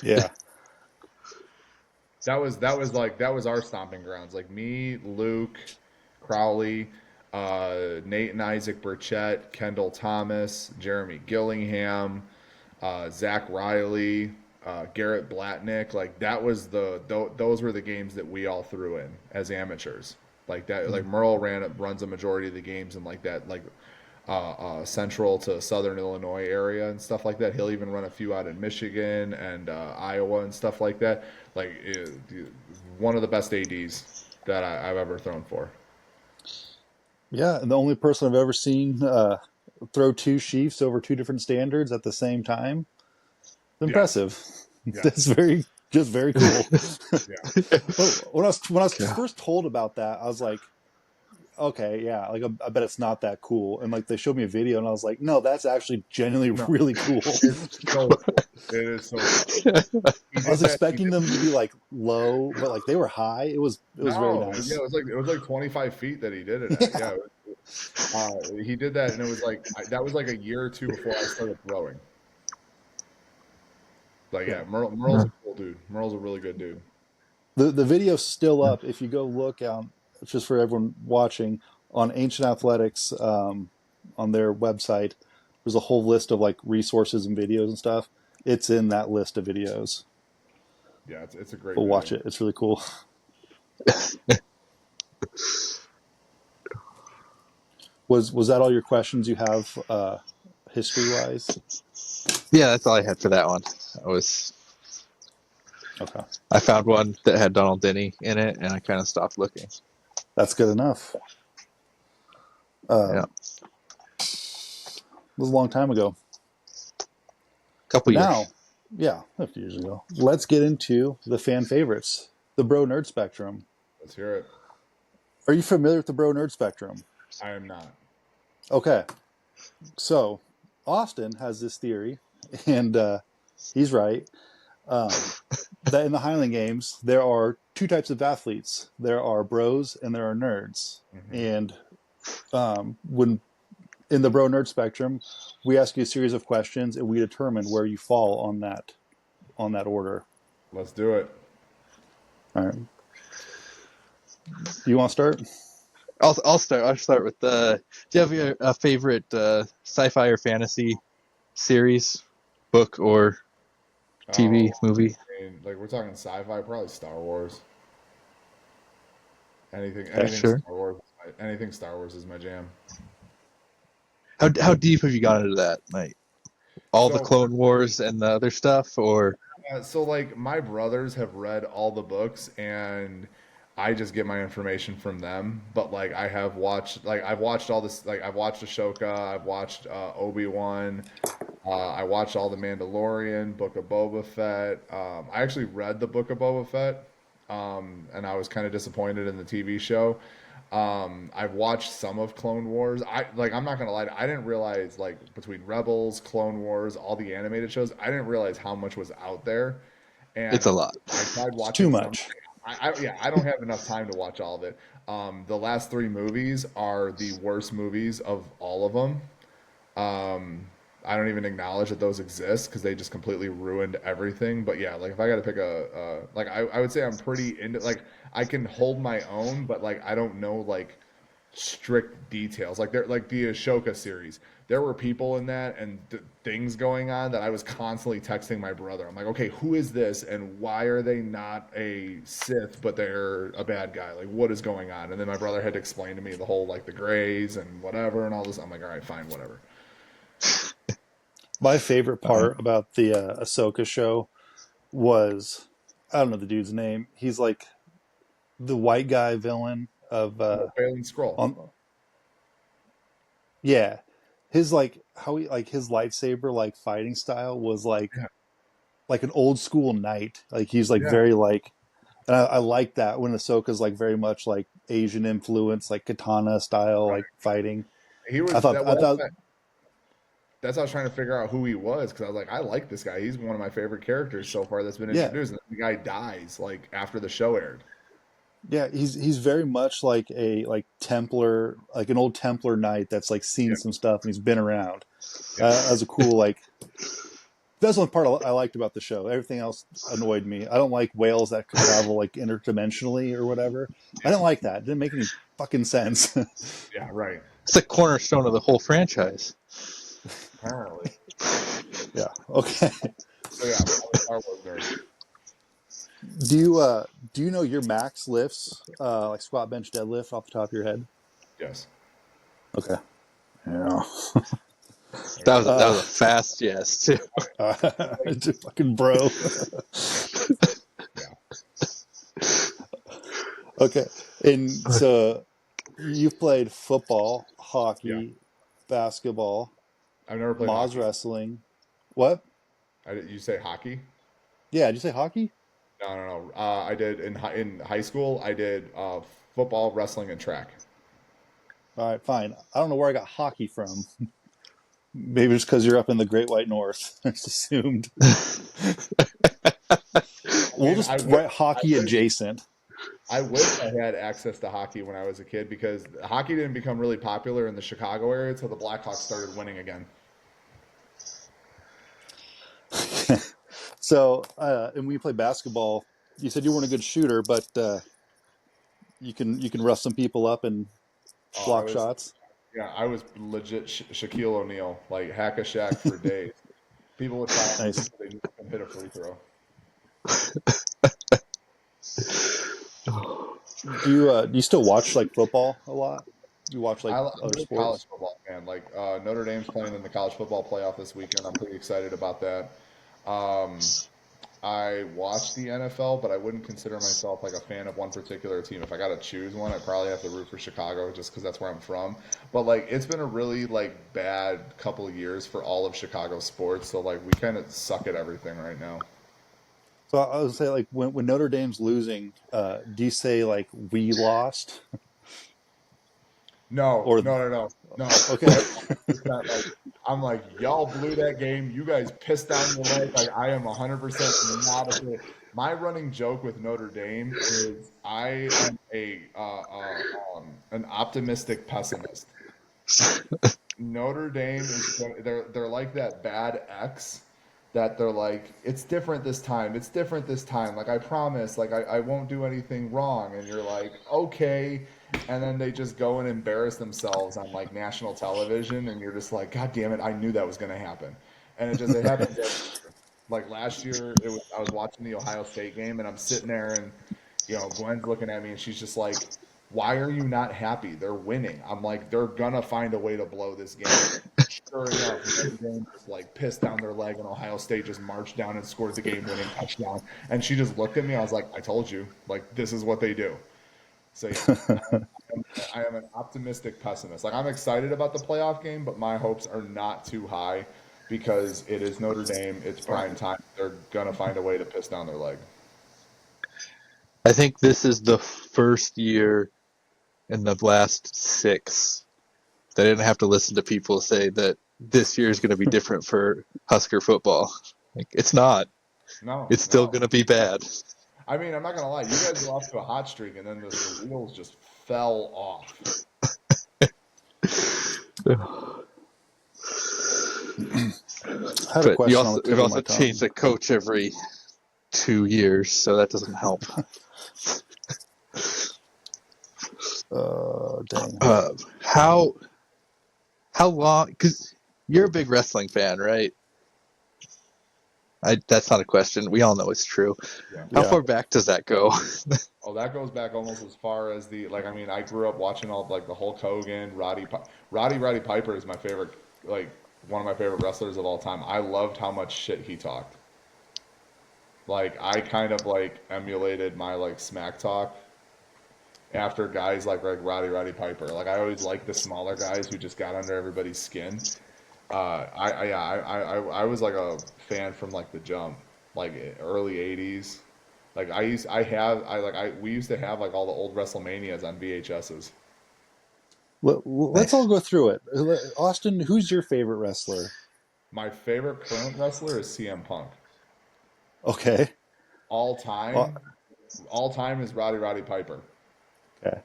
Yeah, That was our stomping grounds. Like me, Luke, Crowley, Nate and Isaac Burchett, Kendall Thomas, Jeremy Gillingham, Zach Riley, Garrett Blatnick. Like those were the games that we all threw in as amateurs. Like that, like Merle runs a majority of the games in like that, like central to southern Illinois area and stuff like that. He'll even run a few out in Michigan and Iowa and stuff like that. Like one of the best ADs that I've ever thrown for. yeah. And the only person I've ever seen throw two sheafs over two different standards at the same time. Yes, Impressive. That's yes, very cool. yeah. When I was Yeah. first told about that, I was like, okay, yeah, like I bet it's not that cool. And like they showed me a video, and I was like, no, that's actually genuinely No, really cool. it's so cool. It is so cool. He I was did that. He expecting did. them to be like low, but like they were high. It was very No, yeah, nice. it was like 25 feet that he did it at. Yeah, Yeah, he did that, and it was like that was like a year or two before I started throwing. Like, yeah. yeah, Merle's a cool dude. Merle's a really good dude. The video's still up. If you go look out, just for everyone watching on Ancient Athletics on their website, there's a whole list of like resources and videos and stuff. It's in that list of videos. Yeah, it's a great But watch video. it. It's really cool. Was that all your questions you have history wise? Yeah, that's all I had for that one. Okay, I found one that had Donald Denny in it, and I kind of stopped looking. that's good enough. Yeah, It was a long time ago. couple But years. now, yeah, a few years ago. Let's get into the fan favorites, the bro nerd spectrum. Let's hear it. Are you familiar with the bro nerd spectrum? I am not. Okay, so Austin has this theory, and he's right, that in the Highland Games there are two types of athletes. There are bros and there are nerds. Hmm. And when in the bro nerd spectrum, we ask you a series of questions and we determine where you fall on that order. Let's do it. All right. You want to start? I'll start. I'll start with do you have a favorite sci-fi or fantasy series, book, or TV Oh, movie? I mean, like we're talking sci-fi, probably Star Wars. Okay. Anything Sure. Star Wars, anything Star Wars is my jam. How deep have you gone into that? Like all the So, Clone Wars and the other stuff, or so like my brothers have read all the books, and I just get my information from them. But like I've watched all this. Like I've watched Ashoka, I've watched Obi-Wan, I watched all the Mandalorian, Book of Boba Fett. I actually read the Book of Boba Fett, and I was kind of disappointed in the TV show. I've watched some of Clone Wars. I'm not gonna lie, I didn't realize like between Rebels, Clone Wars, all the animated shows, I didn't realize how much was out there. it's And a lot. I tried It's too watching some. much. Yeah, I don't have enough time to watch all of it. The last three movies are the worst movies of all of them. Um, I don't even acknowledge that those exist because they just completely ruined everything. But yeah, like if I got to pick like I would say I'm pretty into like I can hold my own, but like I don't know like strict details. Like there, like the Ashoka series, there were people in that and things going on that I was constantly texting my brother. I'm like, okay, who is this, and why are they not a Sith, but they're a bad guy? Like, what is going on? And then my brother had to explain to me the whole like the Greys and whatever and all this. I'm like, all right, fine, whatever. My favorite part about the Ahsoka show was, I don't know the dude's name. He's like the white guy villain of Failing scroll. on yeah, his like how he like his lightsaber like fighting style was Yeah, like an old school knight. Like he's like yeah, very like, and I like that when Ahsoka's like very much like Asian influence, like katana style right. like fighting. He I was thought that. I Well, thought that's how I was trying to figure out who he was because I was like, I like this guy. He's one of my favorite characters so far that's been yeah, introduced. And then the guy dies like after the show aired. yeah, he's very much like a like Templar, like an old Templar knight that's like seen Yeah, some stuff and he's been around. yeah, As a cool like that's one part I liked about the show. Everything else annoyed me. I don't like whales that could travel like interdimensionally or whatever. I yeah, didn't like that. It didn't make any fucking sense. yeah. Right. It's the cornerstone of the whole franchise. Apparently. Yeah. Okay. So yeah, I'm a Star Wars nerd. Do you know your max lifts, like squat, bench, deadlift, off the top of your head? Yes. Okay. Yeah. There you That go. was a fast yes too. Just fucking bro. Yeah. Okay. And so you've played football, Yeah. hockey, basketball, I've never played Moz hockey. wrestling. What? You say hockey? Yeah. Did you say hockey? No, no, no. I did in high school. I did football, wrestling, and track. All right. Fine. I don't know where I got hockey from. Maybe it's because you're up in the Great White North. I just assumed. I We'll mean, just write hockey adjacent. I wish I had access to hockey when I was a kid because hockey didn't become really popular in the Chicago area until the Blackhawks started winning again. So, and when you play basketball, you said you weren't a good shooter, but you can rough some people up and Oh, block shots. I was legit Shaquille O'Neal, like hack a Shaq for days. People would foul me Nice. because they knew I could hit a free throw. Do you still watch like football a lot? You watch like I'm a other big college sports? football fan. Like Notre Dame's playing in the college football playoff this weekend. I'm pretty excited about that. Um, I watch the NFL, but I wouldn't consider myself like a fan of one particular team. If I got to choose one, I'd probably have to root for Chicago just because that's where I'm from. But like, it's been a really like bad couple of years for all of Chicago sports. So like, we kind of suck at everything right now. So I would say like when Notre Dame's losing, do you say like we lost No, or no, no, no, no. okay? Like 100%. Like I'm like y'all blew that game. You guys pissed down the leg. Like I am 100% not a fan. My running joke with Notre Dame is I am an optimistic pessimist. Notre Dame is they're like that bad ex that they're like it's different this time. It's different this time. Like I promise. Like I won't do anything wrong. And you're like okay. And then they just go and embarrass themselves on like national television, and you're just like, God damn it! I knew that was going to happen, and it happens. Like last year, I was watching the Ohio State game, and I'm sitting there, and Gwen's looking at me, and she's just like, "Why are you not happy? They're winning." I'm like, "They're gonna find a way to blow this game." Sure enough, Notre Dame just like pissed down their leg, and Ohio State just marched down and scored the game-winning touchdown. And she just looked at me. I was like, "I told you. Like this is what they do." So yeah, I am an optimistic pessimist. Like I'm excited about the playoff game, but my hopes are not too high because it is Notre Dame. It's prime time. They're gonna find a way to piss down their leg. I think this is the first year in the last 6 that I didn't have to listen to people say that this year is going to be different for Husker football. Like, it's not. No, It's still no. going to be bad. I mean, I'm not gonna lie. You guys were off to a hot streak, and then the wheels just fell off. I had a But you question on the also tip you've of my also tongue. changed the coach every 2 years, so that doesn't help. Dang. How long? Because you're a big wrestling fan, right? That's not a question. We all know it's true. Yeah. How Yeah. far back does that go? Oh, that goes back almost as far as the like. I mean, I grew up watching all like the Hulk Hogan, Roddy Piper is my favorite, like one of my favorite wrestlers of all time. I loved how much shit he talked. Like I kind of like emulated my like smack talk after guys like Roddy Piper. Like I always liked the smaller guys who just got under everybody's skin. I was like a fan from like the jump, like early '80s. Like we used to have like all the old WrestleManias on VHSs. Let's all Nice. go through it. Austin, who's your favorite wrestler? My favorite current wrestler is CM Punk. Okay. All Uh, time, all time is Roddy Piper. okay.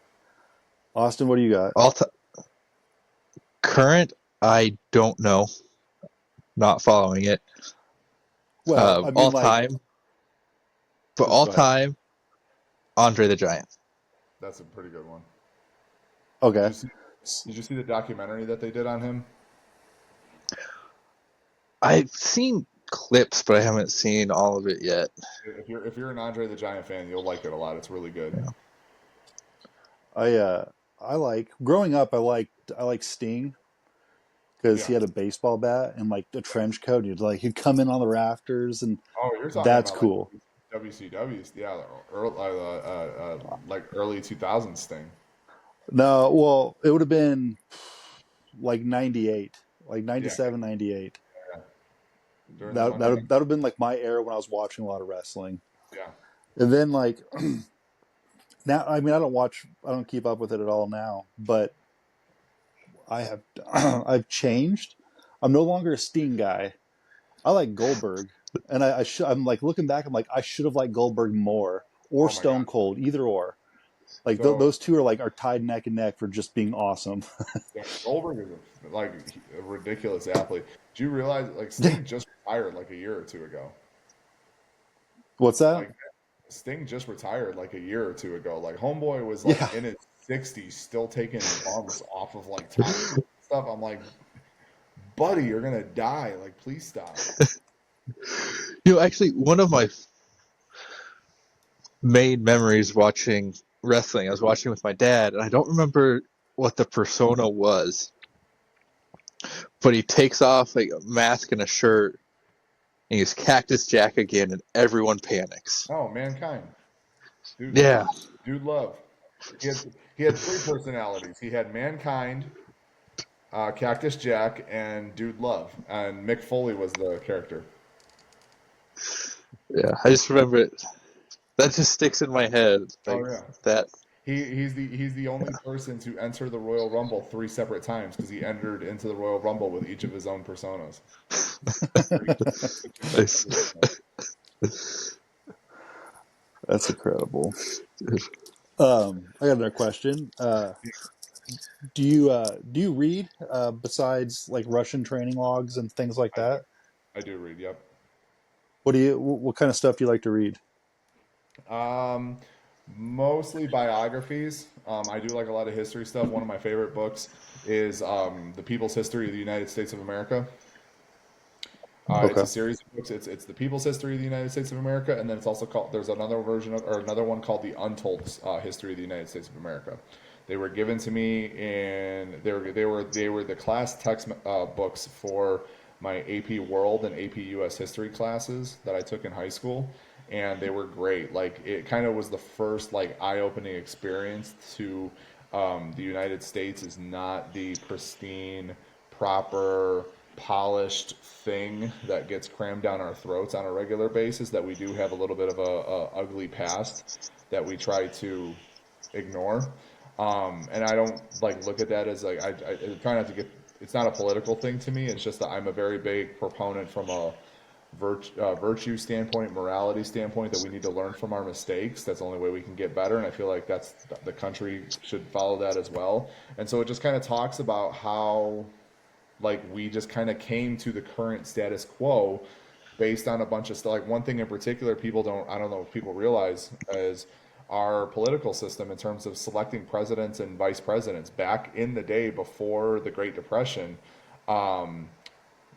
Austin, what do you got? All current, I don't know. Not following it. Well, I mean, All like, time, but all go ahead. time, Andre the Giant. That's a pretty good one. Did Okay. you see? Did you see the documentary that they did on him? I've seen clips, but I haven't seen all of it yet. If you're an Andre the Giant fan, you'll like it a lot. It's really good. Yeah. I like growing up. I like Sting because Yeah. he had a baseball bat and like a trench coat. He'd come in on the rafters, and Oh, you're talking that's about like cool. WCW's, yeah, like early 2000s thing. No, well, it would have been like 98, like Yeah, 97, 98. yeah. During the That Monday that Night. would, that would have been like my era when I was watching a lot of wrestling. Yeah. And then like now, I mean, I don't keep up with it at all now, but I have, I've changed. I'm no longer a Sting guy. I like Goldberg, and I'm like looking back, I'm like I should have liked Goldberg more or Oh my God. Stone Cold, either or. Like So those two are tied neck and neck for just being awesome. yeah, Goldberg is a ridiculous athlete. Do you realize like Sting just retired like a year or two ago? What's that? Like Sting just retired like a year or two ago. Like Homeboy was like Yeah, in his 60s, still taking bumps off of like top stuff. I'm like, buddy, you're gonna die. Like, please stop. Actually, one of my main memories watching wrestling, I was watching with my dad, and I don't remember what the persona was, but he takes off like a mask and a shirt, and he's Cactus Jack again, and everyone panics. Oh, Mankind, Yeah, dude, love. He had three personalities. He had Mankind, Cactus Jack, and Dude Love. And Mick Foley was the character. yeah. I just remember it. That just sticks in my head. Oh Like yeah. that. He's the only person to enter the Royal Rumble three separate times because he entered into the Royal Rumble with each of his own personas. Nice. that's incredible. I got another question. Do you read besides like Russian training logs and things like I do. that? I do read. Yep. What kind of stuff do you like to read? Um, Mostly biographies. I do like a lot of history stuff. One of my favorite books is The People's History of the United States of America. It's Okay. a series of books. It's the People's History of the United States of America, and then it's also called. There's another version of, or another one called the Untold History of the United States of America. They were given to me, and they were the class text books for my AP World and AP US History classes that I took in high school, and they were great. Like it kind of was the first like eye-opening experience to the United States is not the pristine, proper, polished thing that gets crammed down our throats on a regular basis. That we do have a little bit of a ugly past that we try to ignore. And I don't like look at that as like I try not to get. It's not a political thing to me. It's just that I'm a very big proponent from a virtue standpoint, morality standpoint, that we need to learn from our mistakes. That's the only way we can get better, and I feel like that's the country should follow that as well. And so it just kind of talks about how like we just kind of came to the current status quo based on a bunch of stuff. Like one thing in particular, I don't know if people realize is our political system in terms of selecting presidents and vice presidents back in the day before the Great Depression. Um,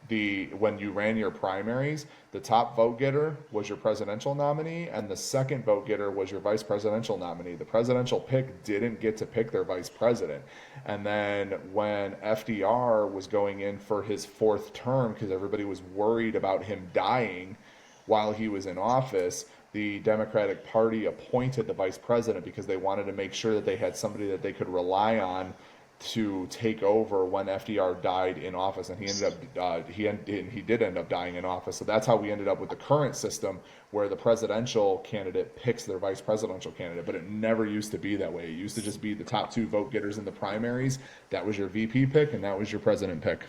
the when you ran your primaries, the top vote getter was your presidential nominee, and the second vote getter was your vice presidential nominee. The presidential pick didn't get to pick their vice president. And then when FDR was going in for his fourth term, because everybody was worried about him dying while he was in office, the Democratic Party appointed the vice president because they wanted to make sure that they had somebody that they could rely on to take over when FDR died in office, and he ended up he did end up dying in office. So that's how we ended up with the current system, where the presidential candidate picks their vice presidential candidate. But it never used to be that way. It used to just be the top two vote getters in the primaries. That was your VP pick, and that was your president pick.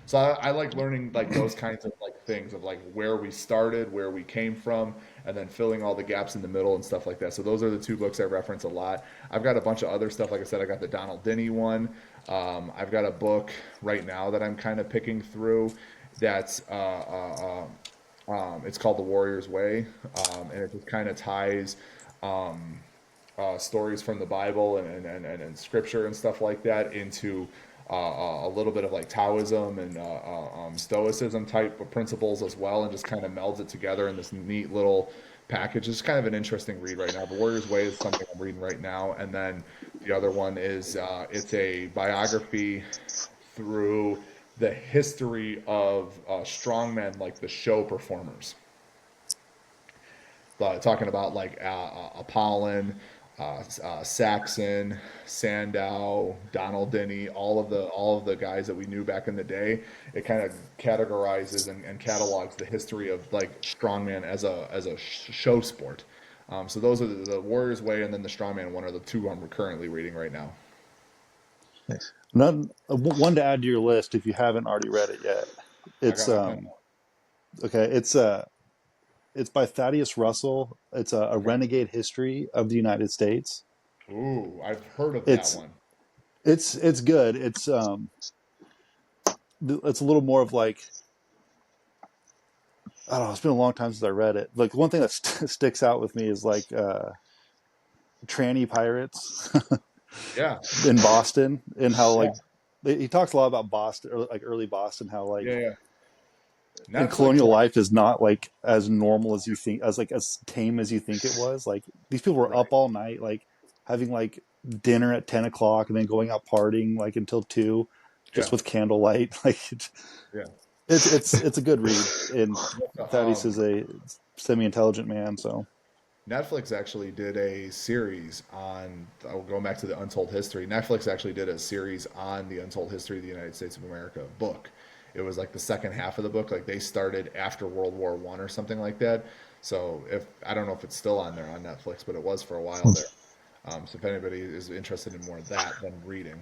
So I like learning like those kinds of like things of like where we started, where we came from, and then filling all the gaps in the middle and stuff like that. So those are the two books I reference a lot. I've got a bunch of other stuff. Like I said, I got the Donald Denny one. I've got a book right now that I'm kind of picking through. That's it's called The Warrior's Way, and it just kind of ties stories from the Bible and scripture and stuff like that into a little bit of like Taoism and Stoicism type of principles as well, and just kind of melds it together in this neat little package. It's kind of an interesting read right now. The Warrior's Way is something I'm reading right now, and then the other one is it's a biography through the history of strongmen, like the show performers. Talking about like Apollon, Saxon, Sandow, Donald Denny, all of the guys that we knew back in the day. It kind of categorizes and catalogs the history of like strongman as a show sport. So those are the Warrior's Way, and then the Strongman one are the two I'm currently reading right now. Nice. One to add to your list if you haven't already read it yet. I It's got my pen. okay. It's by Thaddeus Russell. It's a Okay. renegade history of the United States. Ooh, I've heard of that It's one. it's good. It's a little more of like, I don't know. It's been a long time since I read it. Like one thing that sticks out with me is like tranny pirates Yeah, in Boston, and how yeah, like he talks a lot about Boston, or like early Boston, how like yeah, yeah. and Netflix, colonial life is not like as normal as you think, as like as tame as you think it was. Like these people were right? up all night, like having like dinner at 10 o'clock and then going out partying like until 2, just Yeah, with candlelight. Like yeah. it's a good read. And Thaddeus is Um, a semi-intelligent man, so Netflix actually did a series on, going back to the Untold History. Netflix actually did a series on the Untold History of the United States of America book. It was like the second half of the book. Like they started after World War One or something like that. So if I don't know if it's still on there on Netflix, but it was for a while there. So if anybody is interested in more of that than reading,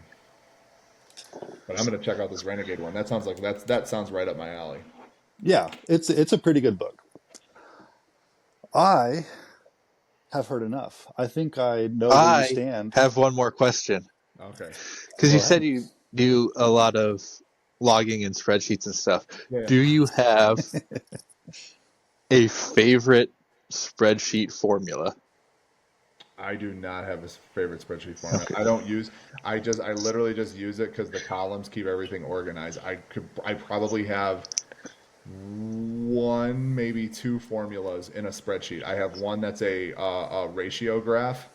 but I'm gonna check out this Renegade one. That sounds like that sounds right up my alley. yeah, it's a pretty good book. I have heard enough. I think I know where you I stand. have one more question. Okay. Because Go you ahead. said you do a lot of logging and spreadsheets and stuff. Yeah, yeah. Do you have a favorite spreadsheet formula? I do not have a favorite spreadsheet format. I don't use. I literally just use it because the columns keep everything organized. I probably have one, maybe two formulas in a spreadsheet. I have one that's a ratio graph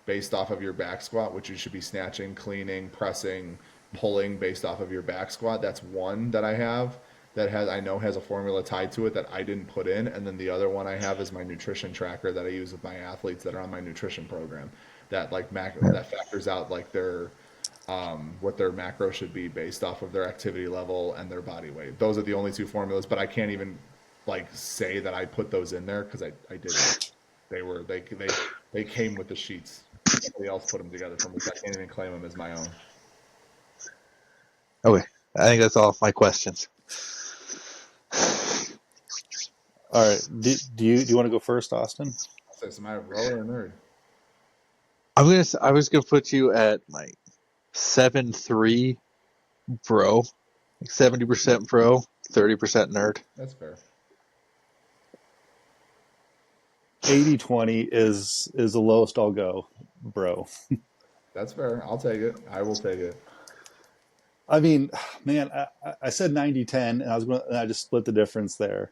based off of your back squat, which you should be snatching, cleaning, pressing, pulling based off of your back squat. That's one that I have that has I know has a formula tied to it that I didn't put in, and then the other one I have is my nutrition tracker that I use with my athletes that are on my nutrition program. That like that factors out like their what their macro should be based off of their activity level and their body weight. Those are the only two formulas, but I can't even like say that I put those in there because I didn't. They came with the sheets. Somebody else put them together for me, so I can't even claim them as my own. Okay, I think that's all my questions. All right. Do you want to go first, Austin? So, am I a bro or a nerd? I was gonna put you at like 7-3, bro, like 70% bro, 30% nerd. That's fair. 80-20 is the lowest I'll go, bro. That's fair. I'll take it. I will take it. I mean, man, I said 90-10, and I just split the difference there.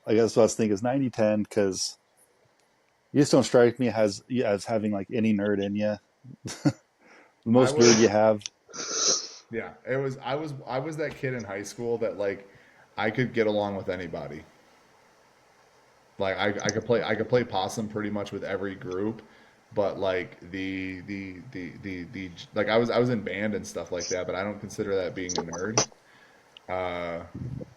I guess what I was thinking is 90-10 because you just don't strike me as having like any nerd in you. The I most nerd was, you have. yeah, I was that kid in high school that like I could get along with anybody. Like I could play possum pretty much with every group, but like like I was in band and stuff like that, but I don't consider that being a nerd. Uh,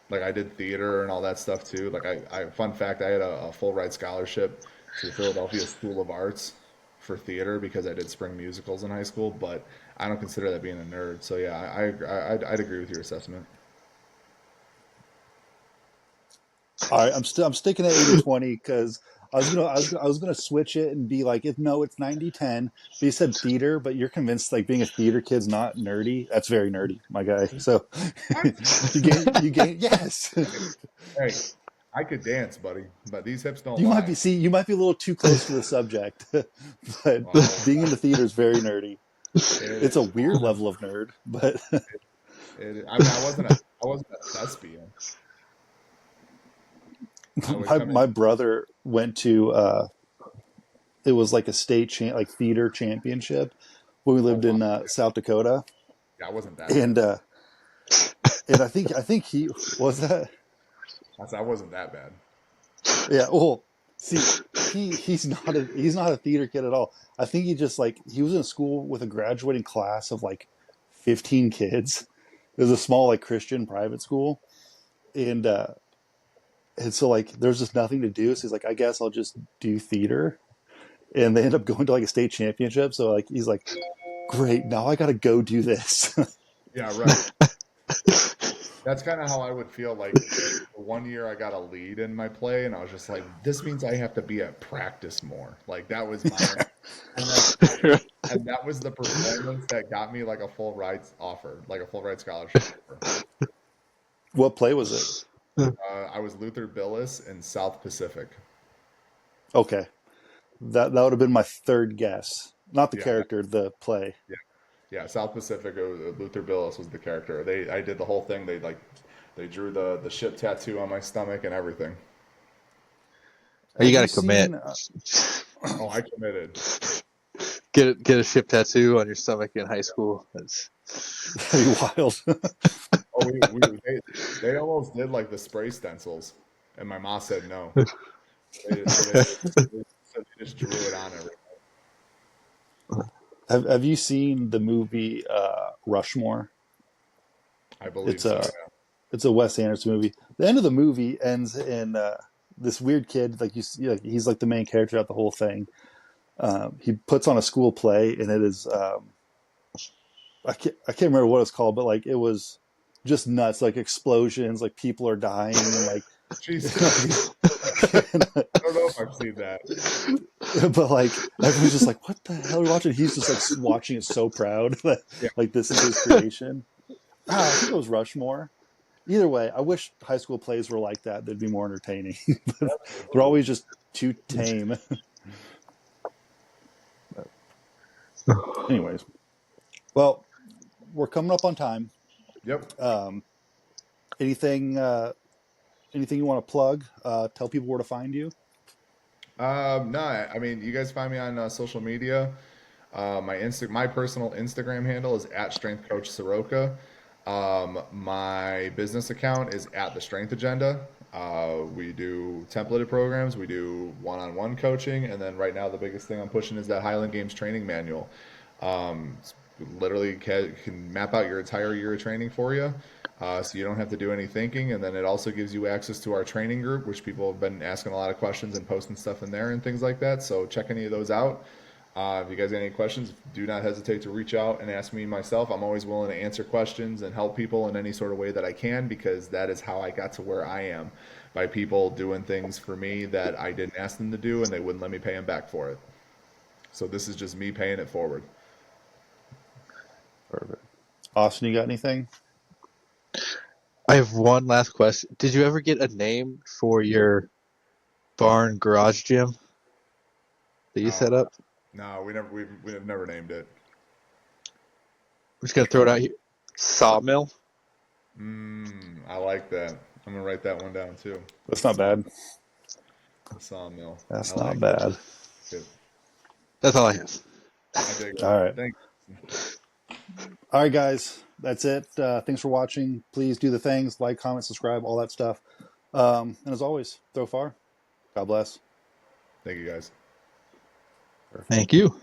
like I did theater and all that stuff too. Like fun fact, I had a full ride scholarship to the Philadelphia School of Arts for theater because I did spring musicals in high school, but I don't consider that being a nerd. So yeah, I'd agree with your assessment. All right, I'm sticking at 80-20 because I was gonna switch it and be like, if no, it's 90-10. But you said theater, but you're convinced like being a theater kid's not nerdy. That's very nerdy, my guy. So you gain yes. Hey, I could dance, buddy, but these hips don't You might lie. be you might be a little too close to the subject, but Well, being in the theater is very nerdy. it, It's a weird level of nerd, but I mean, I wasn't a thespian. I would come in. my brother went to it was like a like theater championship when we Oh lived wow, in South Dakota, yeah, I wasn't that bad. and I think he was that. I wasn't that bad. Yeah. Well, see, he's not a theater kid at all. I think he just like he was in school with a graduating class of like 15 kids. It was a small like Christian private school, and so like there's just nothing to do. So he's like, I guess I'll just do theater, and they end up going to like a state championship. So like he's like, great, now I got to go do this. Yeah, right. That's kind of how I would feel like the one year I got a lead in my play, and I was just like, this means I have to be at practice more. Like that was my, and, and that was the performance that got me like a full ride offer, like a full ride scholarship offer. What play was it? I was Luther Billis in South Pacific. Okay, that would have been my third guess. Not the Yeah, character, the play. yeah, yeah. South Pacific. Luther Billis was the character. I did the whole thing. They drew the ship tattoo on my stomach and everything. You Have got you to commit. seen? Oh, I committed. Get a ship tattoo on your stomach in high school. That's That'd be wild. Oh, they almost did like the spray stencils, and my mom said no. So they just drew it on everything. Have you seen the movie Rushmore? I believe It's so. a it's a Wes Anderson movie. The end of the movie ends in this weird kid, like you see, like he's like the main character throughout the whole thing. He puts on a school play, and it is I can't remember what it's called, but like it was just nuts, like explosions, like people are dying, and like Jesus, I don't know if I've seen that. but like everyone's just like, what the hell are we watching? He's just like watching it so proud that Yeah, like this is his creation. I think it was Rushmore. Either way, I wish high school plays were like that. They'd be more entertaining. But they're always just too tame. Anyways, well, we're coming up on time. yep. Um, anything anything you want to plug? Tell people where to find you. No, I mean, you guys find me on social media. My personal Instagram handle is at Strength Coach Soroka. My business account is at the Strength Agenda. We do templated programs, we do one-on-one coaching, and then right now the biggest thing I'm pushing is that Highland Games training manual. It's literally can map out your entire year of training for you, so you don't have to do any thinking. And then it also gives you access to our training group, which people have been asking a lot of questions and posting stuff in there and things like that. So check any of those out. If you guys got any questions, do not hesitate to reach out and ask me myself. I'm always willing to answer questions and help people in any sort of way that I can, because that is how I got to where I am, by people doing things for me that I didn't ask them to do and they wouldn't let me pay them back for it. So this is just me paying it forward. Perfect. Austin, you got anything? I have one last question. Did you ever get a name for your barn garage gym that you set up? No, we've never named it. I'm just gonna throw it out here. Sawmill. I like that. I'm gonna write that one down too. That's not bad. The sawmill. That's I not like it. bad. Good. That's all I have. I dig it. All right. Thanks. All right, guys. That's it. Thanks for watching. Please do the things, like, comment, subscribe, all that stuff. And as always, throw far. God bless. Thank you guys. Thank you.